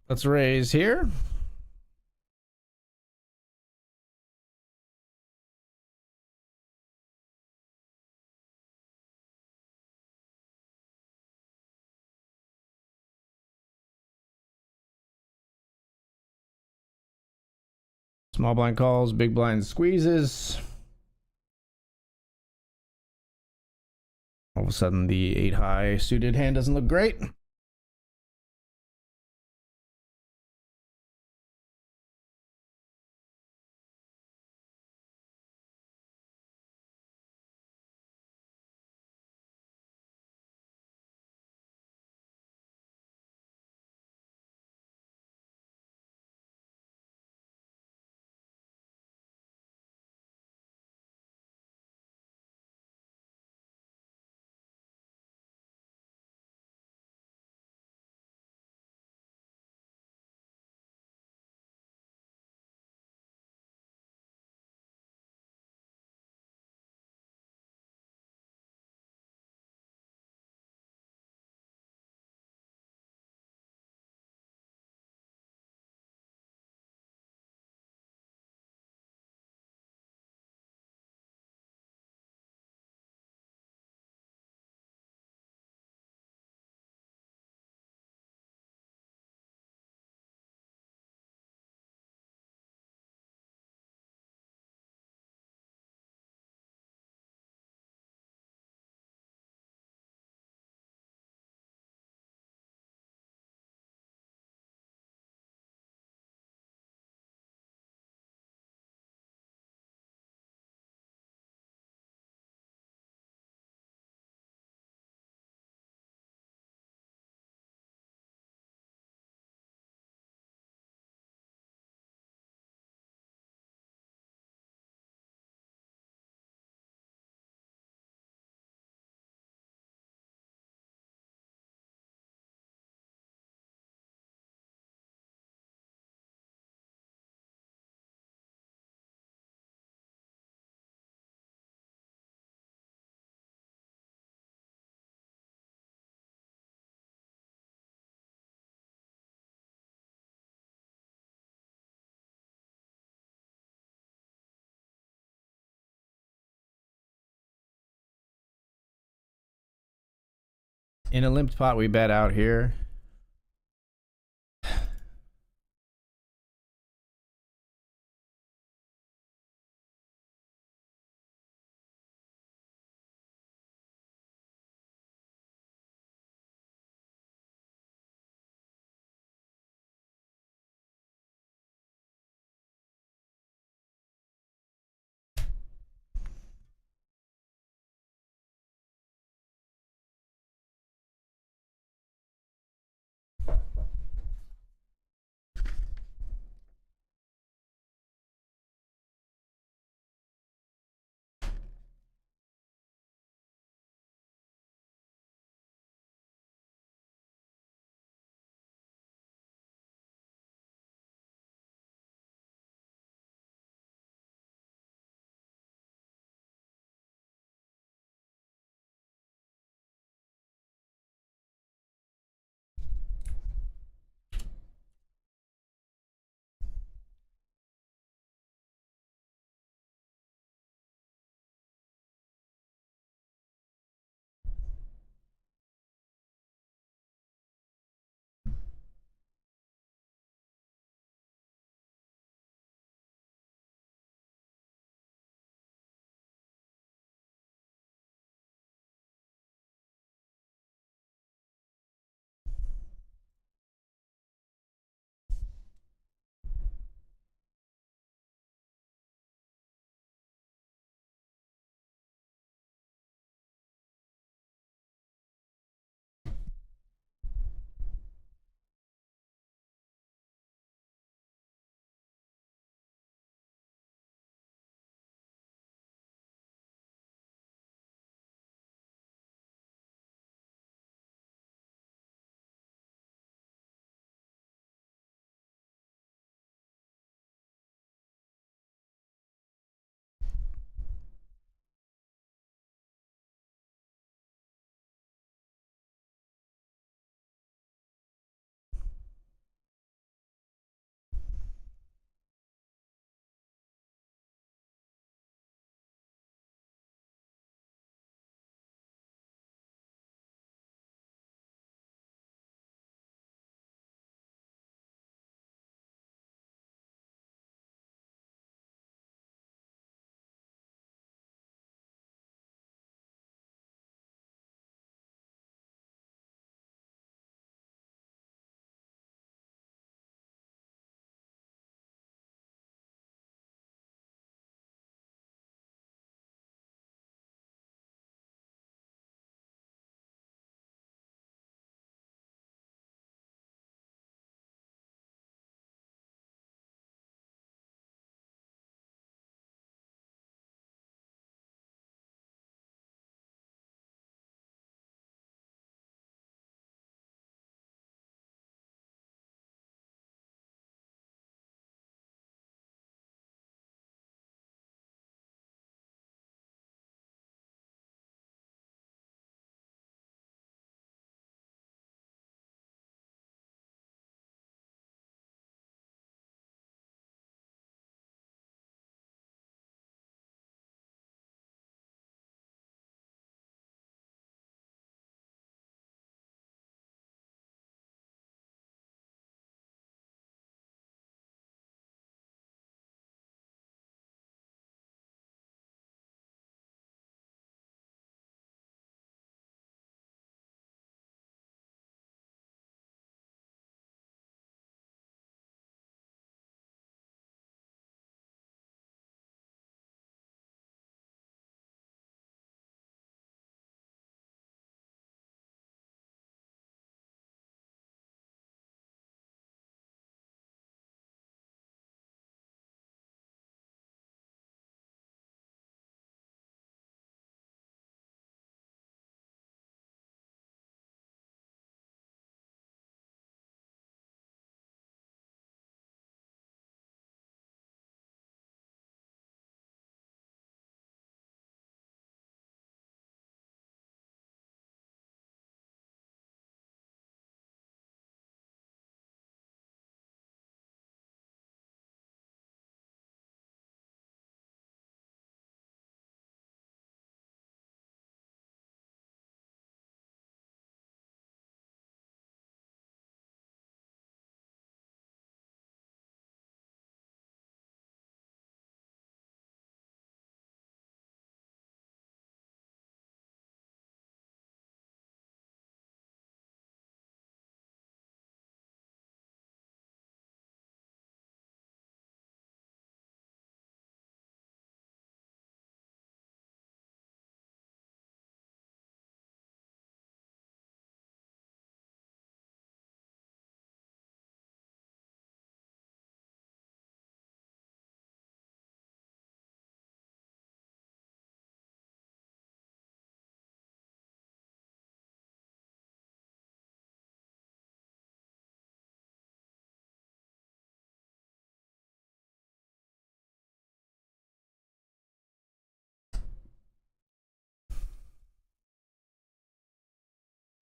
Let's raise here. Small blind calls, big blind squeezes. All of a sudden, the 8 high suited hand doesn't look great. In a limped pot, we bet out here.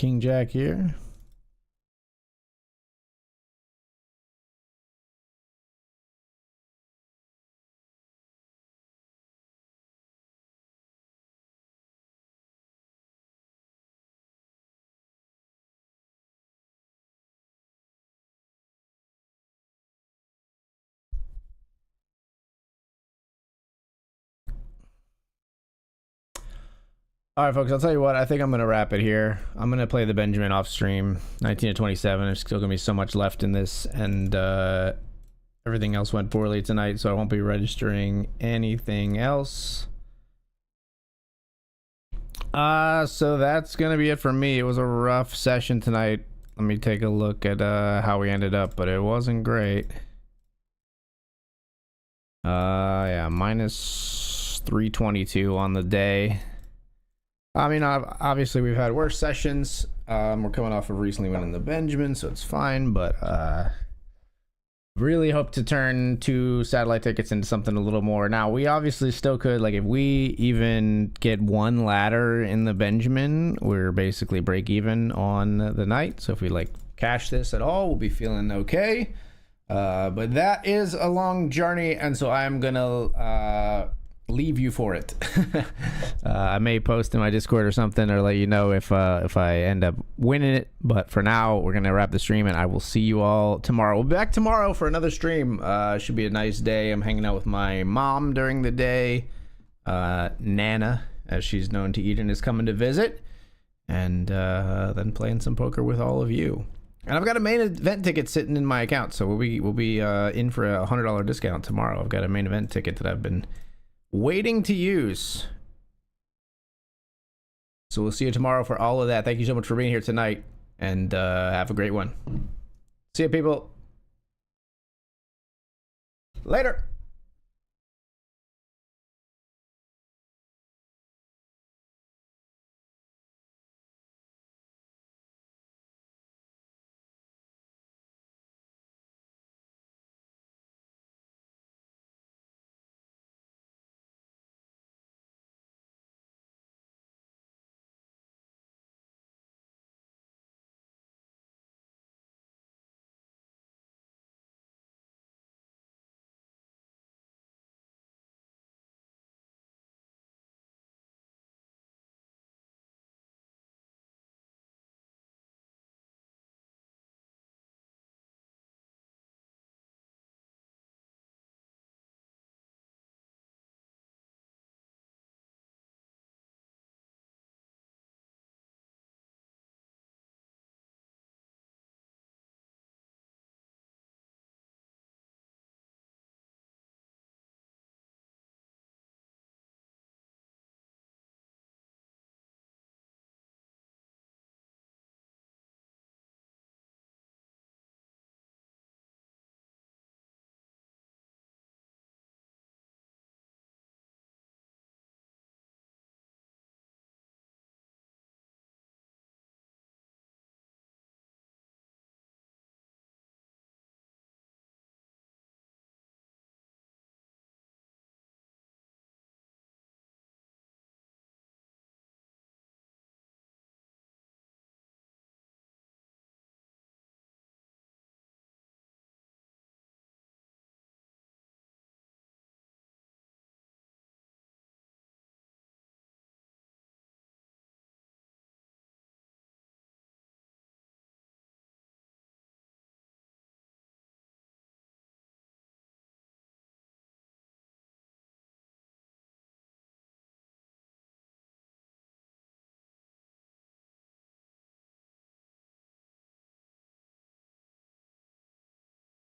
King Jack here. All right, folks, I'll tell you what. I think I'm going to wrap it here. I'm going to play the Benjamin off stream, 19 to 27. There's still going to be so much left in this, and everything else went poorly tonight, so I won't be registering anything else. So that's going to be it for me. It was a rough session tonight. Let me take a look at how we ended up, but it wasn't great. Yeah, minus 322 on the day. I mean, obviously we've had worse sessions. We're coming off of recently winning the Benjamin, so it's fine, but really hope to turn 2 satellite tickets into something a little more. Now, we obviously still could, like, if we even get 1 ladder in the Benjamin, we're basically break even on the night. So if we, like, cash this at all, we'll be feeling okay. But that is a long journey, and so I'm gonna leave you for it. I may post in my Discord or something, or let you know if I end up winning it, but for now we're gonna wrap the stream, and I will see you all tomorrow. We'll be back tomorrow for another stream. Should be a nice day. I'm hanging out with my mom during the day. Nana, as she's known to Eden, is coming to visit, and then playing some poker with all of you. And I've got a main event ticket sitting in my account, so we'll be in for a $100 discount tomorrow. I've got a main event ticket that I've been waiting to use. So we'll see you tomorrow for all of that. Thank you so much for being here tonight, and have a great one. See you, people. Later.